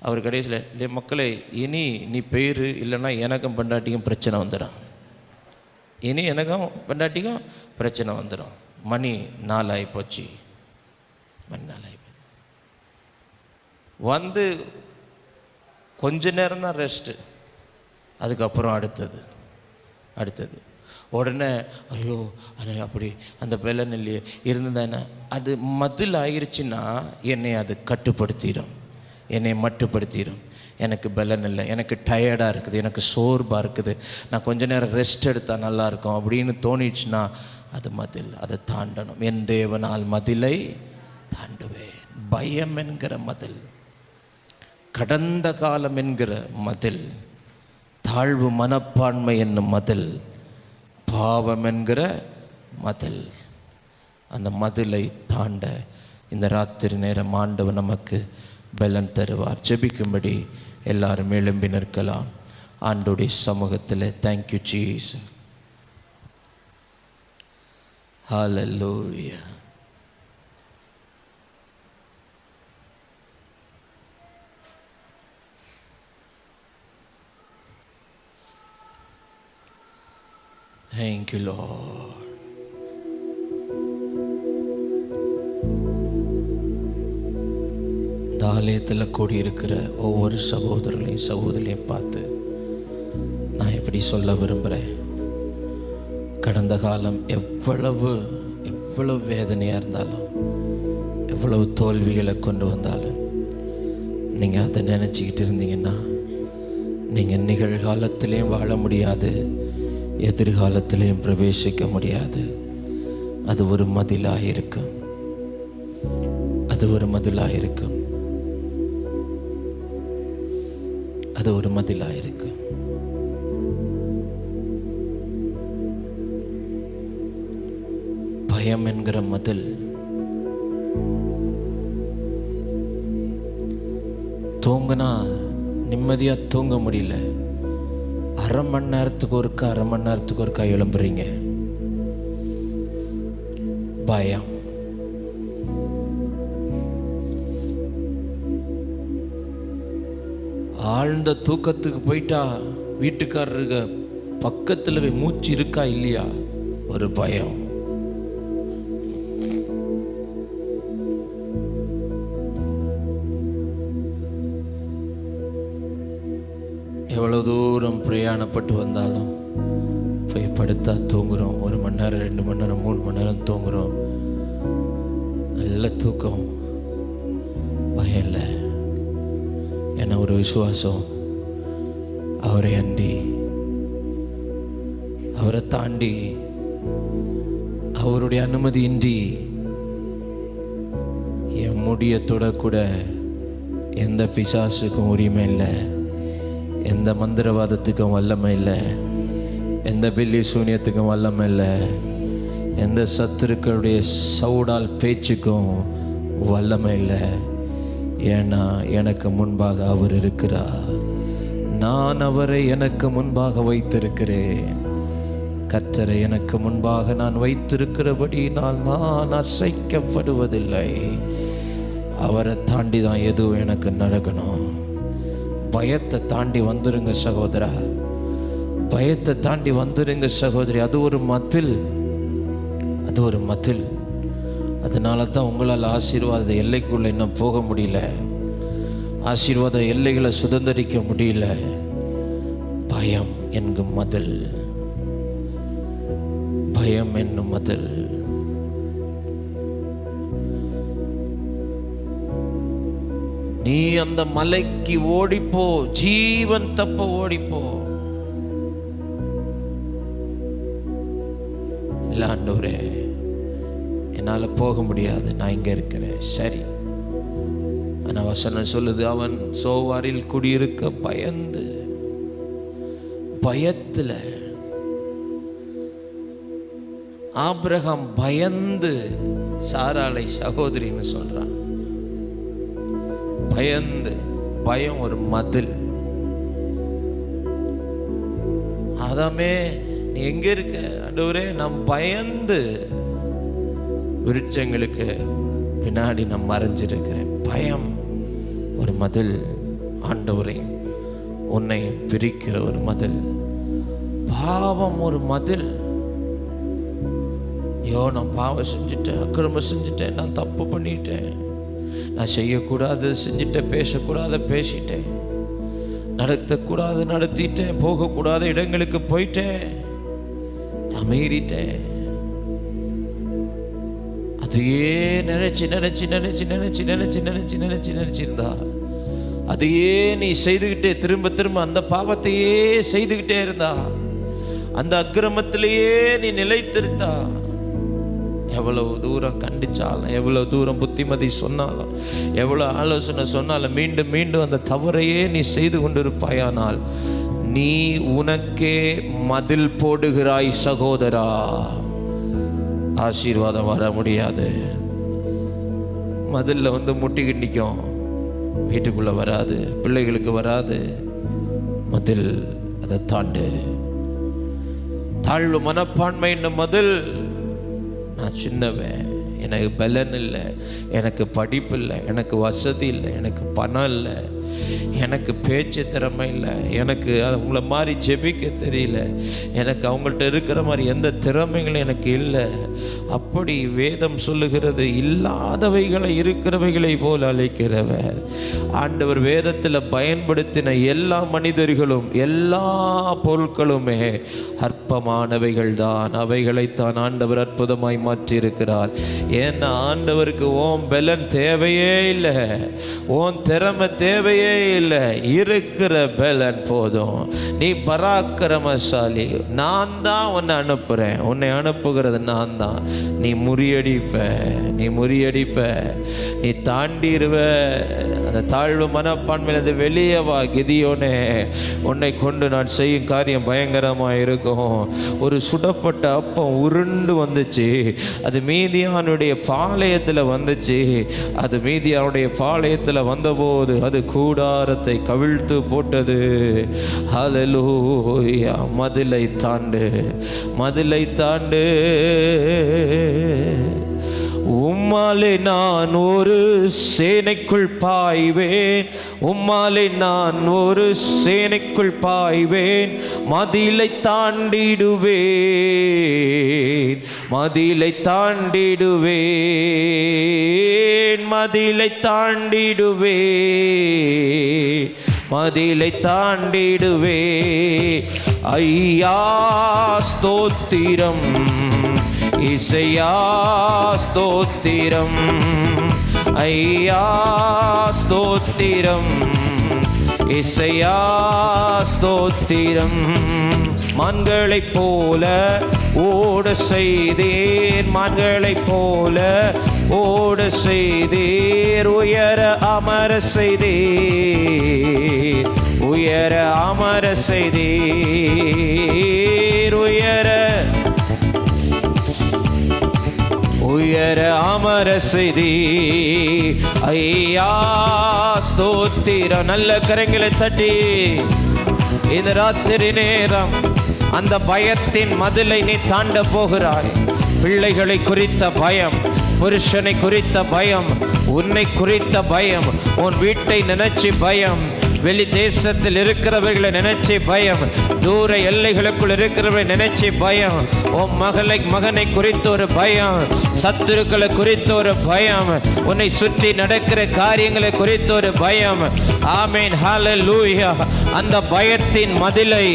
அவர் கடைசியில், இல்லை மக்களே, இனி நீ பெயரு இல்லைன்னா எனக்கும் பெண்டாட்டிக்கும் பிரச்சனை வந்துடும், இனி எனக்கும் பெண்டாட்டிக்கும் பிரச்சனை வந்துடும். மணி 4 ஆகிப்போச்சு. மணி 4 ஆகி வந்து கொஞ்ச நேரம் தான் ரெஸ்ட்டு. அதுக்கப்புறம் அடுத்தது உடனே ஐயோ அப்படி அந்த பெலன் இல்லையே இருந்ததுன்னா அது மதில் ஆகிருச்சுன்னா என்னை அது கட்டுப்படுத்திடும், என்னை மட்டுப்படுத்திடும். எனக்கு பலன் இல்லை, எனக்கு டயர்டாக இருக்குது, எனக்கு சோர்வாக இருக்குது, நான் கொஞ்ச நேரம் ரெஸ்ட் எடுத்தால் நல்லாயிருக்கும் அப்படின்னு தோணிடுச்சுன்னா அது மதில். அதை தாண்டணும். என் தேவனால் மதிலை தாண்டுவேன். பயம் என்கிற மதில், கடந்த காலம் என்கிற மதில், தாழ்வு மனப்பான்மை என்னும் மதில், பாவம் என்கிற மதில். அந்த மதிலை தாண்ட இந்த ராத்திரி நேரம் ஆண்டவர் நமக்கு பலன் தருவார். ஜெபிக்கும்படி எல்லாரும் எழும்பி நிற்கலாம் ஆண்டவருடைய சமூகத்தில். Thank you Jesus. Hallelujah. Thank you, Lord. இந்த ஆலயத்தில் கூடியிருக்கிற ஒவ்வொரு சகோதரர்களையும் சகோதரியும் பார்த்து நான் இப்படி சொல்ல விரும்புகிறேன். கடந்த காலம் எவ்வளவு வேதனையாக இருந்தாலும், எவ்வளவு தோல்விகளை கொண்டு வந்தாலும், நீங்கள் அதை நினச்சிக்கிட்டு இருந்தீங்கன்னா நீங்கள் நிகழ்காலத்திலையும் வாழ முடியாது, எதிர்காலத்திலையும் பிரவேசிக்க முடியாது. அது ஒரு மதிலாக இருக்கும். அது ஒரு மதிலாக இருக்கும். அது ஒரு மதிலாக இருக்கும். பயம் என்கிற மதில். தூங்கினா நிம்மதியாக தூங்க முடியல, அரை மணி நேரத்துக்கு ஒருக்கா எழும்புறீங்க. பயம். ஆழ்ந்த தூக்கத்துக்கு போயிட்டா வீட்டுக்காரருக்கு பக்கத்தில் மூச்சு இருக்கா இல்லையா, ஒரு பயம். எவ்வளோ தூரம் பிரயாணப்பட்டு வந்தாலும் போய் படுத்தா தூங்குகிறோம். 1 மணி நேரம், 2 மணி நேரம், 3 மணி நேரம் தூங்குகிறோம். நல்ல தூக்கம், பயம் இல்லை. ஏன்னா ஒரு விசுவாசம், அவரை அண்டி, அவரை தாண்டி, அவருடைய அனுமதியின்றி என் முடியத்தோட கூட எந்த பிசாசுக்கும் உரிமை இல்லை, எந்த மந்திரவாதத்துக்கும் வல்லமை இல்லை, எந்த பில்லி சூனியத்துக்கும் வல்லமை இல்லை, எந்த சத்துருக்களுடைய சவுடால் பேச்சுக்கும் வல்லமை இல்லை. ஏன்னா எனக்கு முன்பாக அவர் இருக்கிறார். நான் அவரை எனக்கு முன்பாக வைத்திருக்கிறேன். கர்த்தரை எனக்கு முன்பாக நான் வைத்திருக்கிறபடியினால் நான் அசைக்கப்படுவதில்லை. அவரை தாண்டி தான் எதுவும் எனக்கு நடக்கணும். பயத்தை தாண்டி வந்துருங்க சகோதரா, பயத்தை தாண்டி வந்துருங்க சகோதரி. அது ஒரு மதில், அது ஒரு மதில். அதனால தான் உங்களால் ஆசீர்வாத எல்லைக்குள்ள இன்னும் போக முடியல, ஆசீர்வாத எல்லைகளை சுதந்திரிக்க முடியல. பயம் என்கும் மதில், பயம் என்னும் மதில். நீ அந்த மலைக்கு ஓடிப்போ, ஜீவன் தப்ப ஓடிப்போ. இல்ல ஆண்டவரே, என்னால போக முடியாது, நான் இங்க இருக்கிறேன். சரி, ஆனா வசனம் சொல்லுது, அவன் சோவாரில் குடியிருக்க பயந்து, பயத்துல ஆபிரகாம் பயந்து சாராளை சகோதரின்னு சொல்றான். பயந்து, பயம் ஒரு மதில். ஆதாமே நீ எங்க இருக்க? ஆண்டவரே, நான் பயந்து விருட்சங்களுக்கு பின்னாடி நான் மறைஞ்சிருக்கிறேன். பயம் ஒரு மதில். ஆண்டவரை உன்னை பிரிக்கிற ஒரு மதில். பாவம் ஒரு மதில். ஐயோ, நான் பாவம் செஞ்சுட்டேன், அக்கிரமம் செஞ்சுட்டேன், நான் தப்பு பண்ணிட்டேன், நான் செய்யக்கூடாது செஞ்சுட்டேன், பேசக்கூடாத பேசிட்டேன், நடத்தக்கூடாது நடத்திட்டேன், போகக்கூடாத இடங்களுக்கு போயிட்டேன், நான் மீறிட்டேன். அதையே நினைச்சு நினைச்சு நினைச்சு நினைச்சு நினைச்சு நினைச்சு நினைச்சு நினைச்சிருந்தா, அதையே நீ செய்துகிட்டே திரும்ப திரும்ப அந்த பாவத்தையே செய்துகிட்டே இருந்தா, அந்த அக்கிரமத்திலேயே நீ நிலைத்திருந்தா, எவ்வளவு தூரம் கண்டிச்சாலும், எவ்வளவு தூரம் புத்திமதி சொன்னாலும், எவ்வளவு ஆலோசனை சொன்னாலும் மீண்டும் மீண்டும் அந்த தவறையே நீ செய்து கொண்டிருப்பாயானால் நீ உனக்கே மதில் போடுகிறாய் சகோதரா. ஆசீர்வாதம் வர முடியாது. மதில்ல வந்து முட்டிக்கிட்டு நிற்கும், வீட்டுக்குள்ள வராது, பிள்ளைகளுக்கு வராது. மதில், அதை தாண்டு. தாழ்வு மனப்பான்மை என்னும் மதில். நான் சின்னவன், எனக்கு பலன் இல்லை, எனக்கு படிப்பு இல்லை, எனக்கு வசதி இல்லை, எனக்கு பணம் இல்லை, எனக்கு பேச்சு திறமை இல்லை, எனக்கு அவங்கள மாதிரி ஜெபிக்க தெரியல, எனக்கு அவங்கள்ட்ட இருக்கிற மாதிரி எந்த திறமைகளும் எனக்கு இல்லை. அப்படி வேதம் சொல்லுகிறது, இல்லாதவைகளை இருக்கிறவைகளை போல் அழைக்கிறவர். ஆண்டவர் வேதத்தில் பயன்படுத்தின எல்லா மனிதர்களும் எல்லா பொருட்களுமே அற்பமானவைகள் தான். அவைகளைத்தான் ஆண்டவர் அற்புதமாய் மாற்றியிருக்கிறார். ஏன்னா ஆண்டவருக்கு ஓம் பலன் தேவையே இல்லை, ஓன் திறமை தேவையே இல்லை, இருக்கிற பலன் போதும். நீ பராக்கிரமசாலி, நான் தான் உன்னை அனுப்புறேன், உன்னை அனுப்புகிறது நான் தான். நீ முறியடிப்ப, நீ முறியடிப்ப, நீ தாண்டிடுவ. அந்த தாழ்வு மனப்பான்மையில் அது வெளியே வா. கிதியோனே, உன்னை கொண்டு நான் செய்யும் காரியம் பயங்கரமாக இருக்கும். ஒரு சுடப்பட்ட அப்பம் உருண்டு வந்துச்சு, அது மீதியானுடைய பாளையத்தில் வந்துச்சு. அது மீதியானுடைய பாளையத்தில் வந்தபோது அது கூடாரத்தை கவிழ்த்து போட்டது. ஹல்லேலூயா. மதிலை தாண்டு, மதிலை தாண்டு. உம்மாலே நான் ஒரு சேனைக்குள் பாய்வேன், உம்மாலே நான் ஒரு சேனைக்குள் பாய்வேன், மதிலை தாண்டிடுவேன், மதிலை தாண்டிடுவேன், மதிலை தாண்டிடுவேன், மதிலை தாண்டிடுவே. ஐயா ஸ்தோத்திரம், இசையா ஸ்தோத்திரம், ஐயா ஸ்தோத்திரம், இசையா ஸ்தோத்திரம். மான்களைப் போல ஓட செய்தேன், மான்களைப் போல ஓட செய்தீர், உயர அமர செய்தீர், உயர அமர செய்தீர், உயர உயர அமர செய்தீர். ஐயா ஸ்தோத்திரம். நல்ல கரங்களை தட்டி இந்த ராத்திரி நேரம் அந்த பயத்தின் மதிலை நீ தாண்ட போகிறாய். பிள்ளைகளை குறித்த பயம், புருஷனை குறித்த பயம், உன்னை குறித்த பயம், உன் வீட்டை நினைச்சு பயம், வெளி தேசத்தில் இருக்கிறவர்களை நினைச்சு பயம், தூர எல்லைகளுக்குள் இருக்கிறவர்களை நினைச்சு பயம், உன் மகனை குறித்த ஒரு பயம், சத்துருக்களை குறித்த ஒரு பயம், உன்னை சுற்றி நடக்கிற காரியங்களை குறித்த ஒரு பயம். ஆமென், ஹல்லேலூயா. அந்த பயத்தின் மதிலை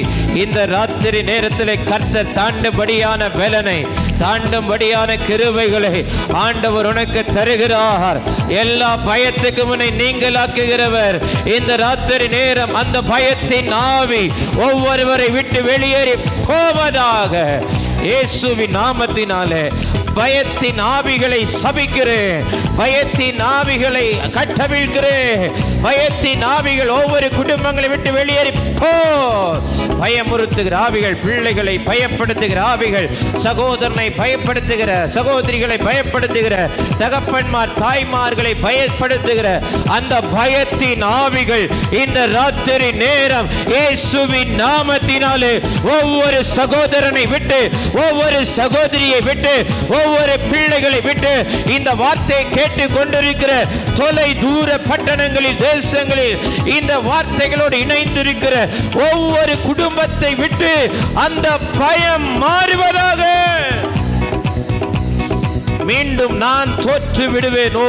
இந்த ராத்திரி நேரத்தில் கர்த்தர் தாண்டும்படியான பலனை, தாண்டும்படியான கிருபைகளை ஆண்டவர் உனக்கு தருகிறார். எல்லா பயத்துக்கு முன்னை நீங்களாக்குகிறவர். இந்த ராத்திரி நேரம் அந்த பயத்தின் ஆவி ஒவ்வொருவரை விட்டு வெளியேறி போவதாக. இயேசுவின் நாமத்தினாலே பயத்தின் ஆவிகளை சபிக்கிறேன், பயத்தின் ஆவிகளை கட்டவிழ்கிறேன். பயத்தின் ஆவிகள் ஒவ்வொரு குடும்பங்களை விட்டு வெளியேறி போ. பயமுறுத்துகிற ஆவிகள், பிள்ளைகளை பயப்படுத்துகிற ஆவிகள், சகோதரனை பயப்படுத்துகிற, சகோதரிகளை பயப்படுத்துகிற, தகப்பன்மார் தாய்மார்களை பயப்படுத்துகிற அந்த பயத்தின் ஆவிகள் இந்த ராத்திரி நேரம் இயேசுவின் நாமத்தினாலே ஒவ்வொரு சகோதரனை விட்டு, ஒவ்வொரு சகோதரியை விட்டு, ஒவ்வொரு பிள்ளைகளை விட்டு, இந்த வார்த்தையை கேட்டுக் கொண்டிருக்கிற தொலை தூர பட்டணங்களில், தேசங்களில் இந்த வார்த்தைகளோடு இணைந்திருக்கிற ஒவ்வொரு குடும்பத்தை விட்டு அந்த பயம் மாறுவதாக. மீண்டும் நான் தோற்று விடுவேனோ,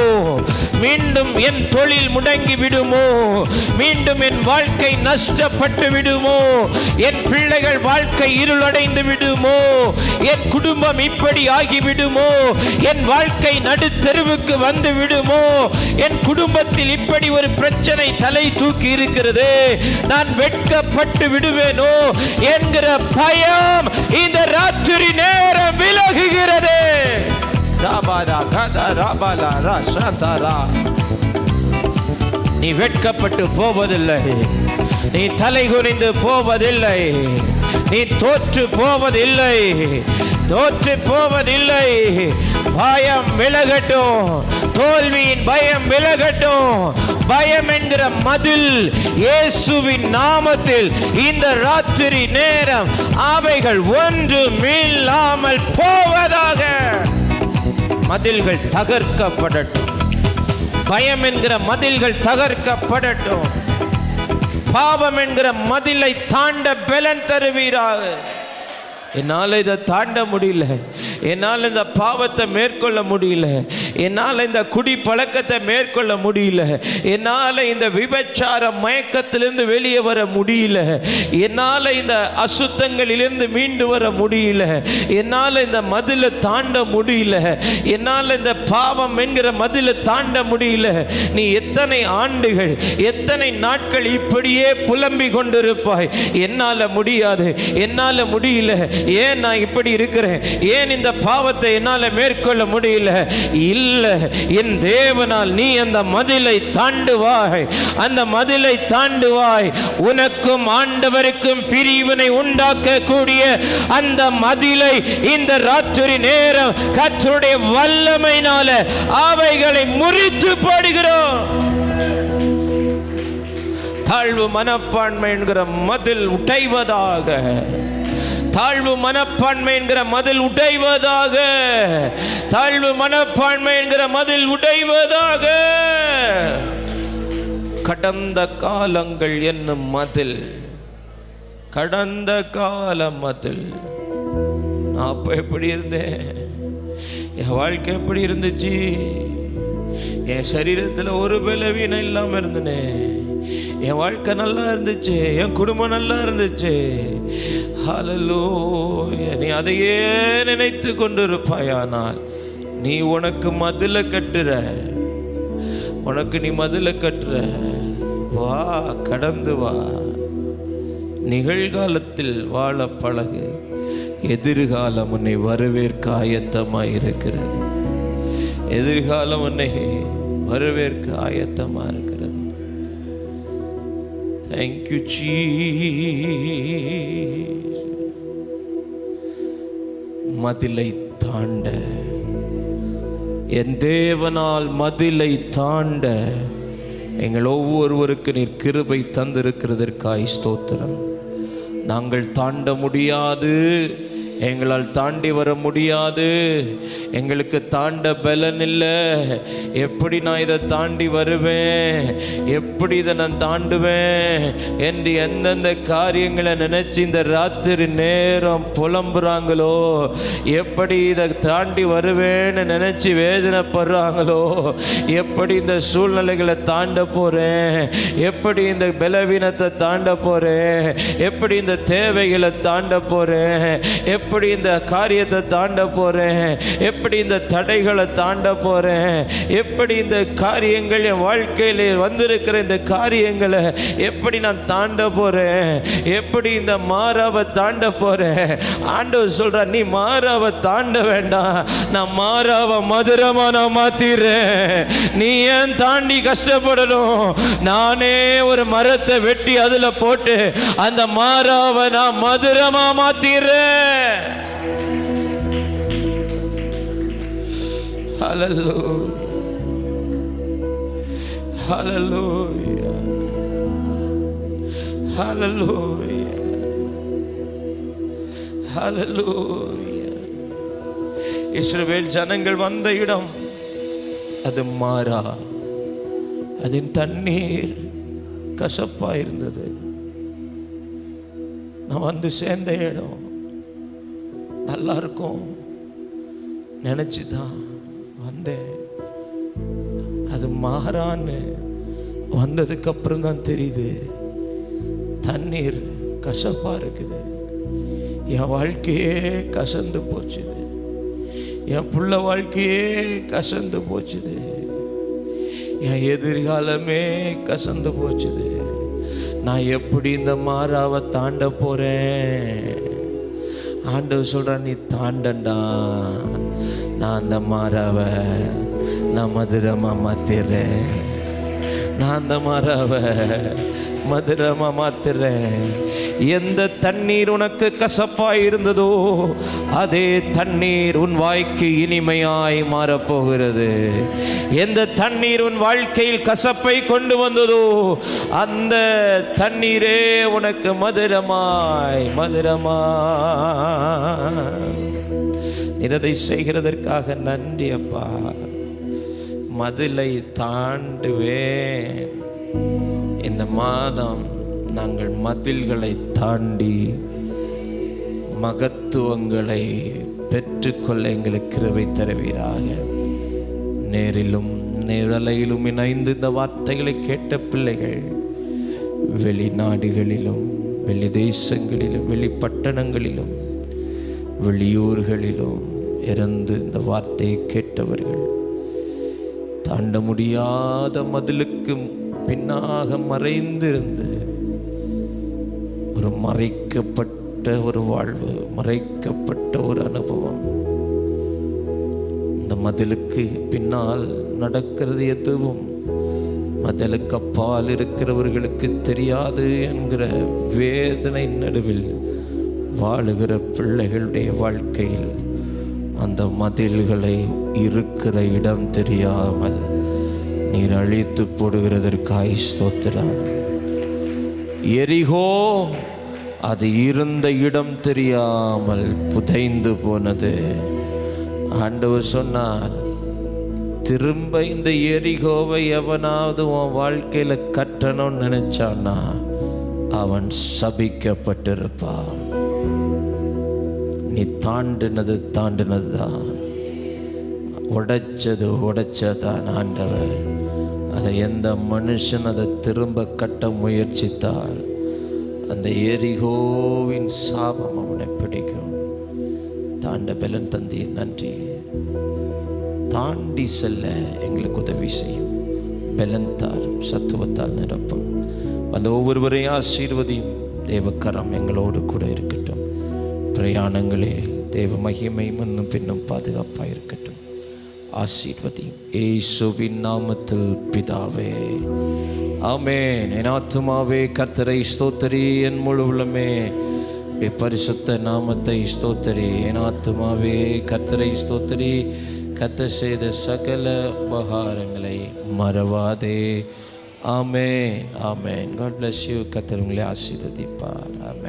மீண்டும் என் தொழில் முடங்கி விடுமோ, மீண்டும் என் வாழ்க்கை நஷ்டப்பட்டு விடுமோ, என் பிள்ளைகள் வாழ்க்கை இருளடைந்து விடுமோ, என் குடும்பம் இப்படி ஆகிவிடுமோ, என் வாழ்க்கை நடுத்தெருவுக்கு வந்து விடுமோ, என் குடும்பத்தில் இப்படி ஒரு பிரச்சனை தலை தூக்கி இருக்கிறது, நான் வெட்கப்பட்டு விடுவேனோ என்கிற பயம் இந்த ராத்திரி நேரம் விலகுகிறது. நீ வெட்கப்பட்டு போவதில்லை, நீ தலை குனிந்து போவதில்லை, நீ தோற்று போவதில்லை, தோற்று போவதில்லை. பயம் விலகட்டும், தோல்வியின் பயம் விலகட்டும். பயம் என்கிற மதில் இயேசுவின் நாமத்தில் இந்த ராத்திரி நேரம் அவைகள் ஒன்றுமில்லாமல் போவதாக. மதில்கள் தகர்க்கப்படட்டும், பயம் என்கிற மதில்கள் தகர்க்கப்படட்டும். பாவம் என்கிற மதிலை தாண்ட பலன் தருவீராக. என்னால் இதை தாண்ட முடியல, என்னால் இந்த பாவத்தை மேற்கொள்ள முடியல, என்னால் இந்த குடி பழக்கத்தை மேற்கொள்ள முடியல, என்னால் இந்த விபச்சார மயக்கத்திலிருந்து வெளியே வர முடியல, என்னால் இந்த அசுத்தங்களிலிருந்து மீண்டு வர முடியல, என்னால் இந்த மதிலை தாண்ட முடியல, என்னால் இந்த பாவம் என்கிற மதிலை தாண்ட முடியல. நீ எத்தனை ஆண்டுகள், எத்தனை நாட்கள் இப்படியே புலம்பிக் கொண்டிருப்பாய். என்னால் முடியாது, என்னால் முடியல, ஏன் நான் இப்படி இருக்கிறேன், ஏன் இந்த பாவத்தை என்னால் மேற்கொள்ள முடியல. இல்லை, என் தேவனால் நீ அந்த மதிலை தாண்டுவாய், அந்த மதிலை தாண்டுவாய். உனக்கும் ஆண்டவருக்கும் பிரிவினை உண்டாக்கக்கூடிய அந்த மதிலை இந்த ராத்திரி நேரம் கர்த்தருடைய வல்லமையினால அவைகளை முறித்து போடுகிறோம். தாழ்வு மனப்பான்மை என்கிற மதில் உடைவதாக, தாழ்வு மனப்பான்மை என்கிற மதில் உடைவதாக, தாழ்வு மனப்பான்மை என்கிற மதில் உடைவதாக. கடந்த காலங்கள் என்னும் மதில், கடந்த கால மதில். நான் அப்ப எப்படி இருந்தேன், என் வாழ்க்கை எப்படி இருந்துச்சு, என் சரீரத்தில் ஒரு பலவீனம் இல்லாமல் இருந்தேன், என் வாழ்க்கை நல்லா இருந்துச்சு, என் குடும்பம் நல்லா இருந்துச்சு. ஹல்லேலூயா. நீ அதையே நினைத்து கொண்டிருப்பாயானால் நீ உனக்கு மதில கட்டுற, உனக்கு நீ மதில கட்டுற. வா, கடந்து வா, நிகழ்காலத்தில் வாழ பழகு. எதிர்காலம் உன்னை வரவேற்க ஆயத்தமாக இருக்கிறது, எதிர்காலம் உன்னை வரவேற்க ஆயத்தமாக இருக்கிறது. Thank you, Jesus. மதிலை தாண்ட, என் தேவனால் மதிலை தாண்ட எங்கள் ஒவ்வொருவருக்கு நீர் கிருபை தந்திருக்கிறதற்காய் ஸ்தோத்திரம். நாங்கள் தாண்ட முடியாது, எங்களால் தாண்டி வர முடியாது, எங்களுக்கு தாண்ட பலன் இல்லை, எப்படி நான் இதை தாண்டி வருவேன், எப்படி இதை நான் தாண்டுவேன் என்று எந்தெந்த காரியங்களை நினைச்சு இந்த ராத்திரி நேரம் புலம்புறாங்களோ, எப்படி இதை தாண்டி வருவேன்னு நினைச்சு வேதனைப்படுறாங்களோ, எப்படி இந்த சூழ்நிலைகளை தாண்ட போறேன், எப்படி இந்த பலவீனத்தை தாண்ட போறேன், எப்படி இந்த தேவைகளை தாண்ட போறேன், எப்படி இந்த காரியத்தை தாண்ட போறேன், எப்படி இந்த தடைகளை தாண்ட போறேன், எப்படி இந்த காரியங்கள் என் வாழ்க்கையில் வந்திருக்கிற இந்த காரியங்களை எப்படி நான் தாண்ட போறேன், எப்படி இந்த மாறாவை தாண்ட போறேன். ஆண்டவர் சொல்ற, நீ மாறாவை தாண்ட வேண்டாம், நான் மாறாவை மதுரமா நான் மாத்திடுறேன். நீ ஏன் தாண்டி கஷ்டப்படணும்? நானே ஒரு மரத்தை வெட்டி அதுல போட்டு அந்த மாறாவை நான் மதுரமா மாத்திடுறேன். Hallelujah. Hallelujah. Hallelujah. Hallelujah. இஸ்ரவேல் ஜனங்கள் வந்த இடம் அது மாறா, அதன் தண்ணீர் கசப்பா இருந்தது. நான் வந்து சேர்ந்த இடம் நல்லா இருக்கும் நினைச்சுதான் வந்தேன். அது மாறான்னு வந்ததுக்கு அப்புறம் தான் தெரியுது, தண்ணீர் கசப்பா இருக்குது. என் வாழ்க்கையே கசந்து போச்சுது, என் புள்ள வாழ்க்கையே கசந்து போச்சுது, என் எதிர்காலமே கசந்து போச்சுது. நான் எப்படி இந்த மாறாவை தாண்ட போறேன்? ஆண்டவர் சொல்றான், நீ தாண்டண்டா, நான் அந்த மாறாவை நான் மதுரமா மாத்திடுறேன், நான் அந்த மாறாவை மதுரமா மாத்திடுறேன். எந்த தண்ணீர் உனக்கு கசப்பாய் இருந்ததோ அதே தண்ணீர் உன் வாய்க்கு இனிமையாய் மாறப்போகிறது. எந்த தண்ணீர் உன் வாழ்க்கையில் கசப்பை கொண்டு வந்ததோ அந்த தண்ணீரே உனக்கு மதுரமாய் இதை செய்கிறதற்காக நன்றி அப்பா. மதிலை தாண்டுவேன். இந்த மாதம் நாங்கள் மதில்களை தாண்டி மகத்துவங்களை பெற்றுக்கொள்ள எங்களுக்கு கிருபை தருவீராக. நேரிலும் நிழலையிலும் இணைந்து இந்த வார்த்தைகளை கேட்ட பிள்ளைகள் வெளிநாடுகளிலும் வெளி தேசங்களிலும் வெளிப்பட்டணங்களிலும் வெளியூர்களிலும் இருந்து இந்த வார்த்தையை கேட்டவர்கள் தாண்ட முடியாத மதிலுக்கு பின்னாக மறைந்திருந்து ஒரு மறைக்கப்பட்ட ஒரு வாழ்வு, மறைக்கப்பட்ட ஒரு அனுபவம், இந்த மதிலுக்கு பின்னால் நடக்கிறது எதுவும் மதிலுக்கு அப்பால் இருக்கிறவர்களுக்கு தெரியாது என்கிற வேதனை நடுவில் வாழுகிற பிள்ளைகளுடைய வாழ்க்கையில் அந்த மதில்களை இருக்கிற இடம் தெரியாமல் நீர் அழித்து போடுகிறதற்காய் ஸ்தோத்திரம். எரிகோ அது இருந்த இடம் தெரியாமல் புதைந்து போனது. ஆண்டவர் சொன்னார், திரும்ப இந்த எரிகோவை எவனாவது உன் வாழ்க்கையில கட்டணும்னு நினைச்சான்னா அவன் சபிக்கப்பட்டிருப்பான். நீ தாண்டினதுதான், உடைச்சதான் ஆண்டவர். அதை எந்த மனுஷன் அதை திரும்ப கட்ட முயற்சித்தால் அந்த எரிகோவின் சாபம் அவனை பிடிக்கும். தாண்ட பலன் தந்தீர், நன்றி. தாண்டி செல்ல எங்களுக்கு உதவி செய்யும், பலன் தாரும், சத்துவத்தால் நிரப்பும். அந்த ஒவ்வொருவரையும் ஆசீர்வதியும். தேவக்கரம் எங்களோடு கூட இருக்கட்டும். பிரயாணங்களில் தேவ மகிமை முன்னும் பின்னும் பாதுகாப்பாக இருக்கட்டும். ஆசீர்வதியும் இயேசுவின் நாமத்தில் பிதாவே, ஆமென். என் ஆத்துமாவே கர்த்தரை ஸ்தோத்திரி, என் முழு உள்ளமே பரிசுத்த நாமத்தை ஸ்தோத்திரி. என் ஆத்துமாவே கர்த்தரை ஸ்தோத்திரி, கர்த்தர் செய்த சகல உபகாரங்களை மறவாதே. ஆமென், ஆமென். God bless you. கர்த்தர் உங்களை ஆசீர்வதிப்பார். ஆமென்.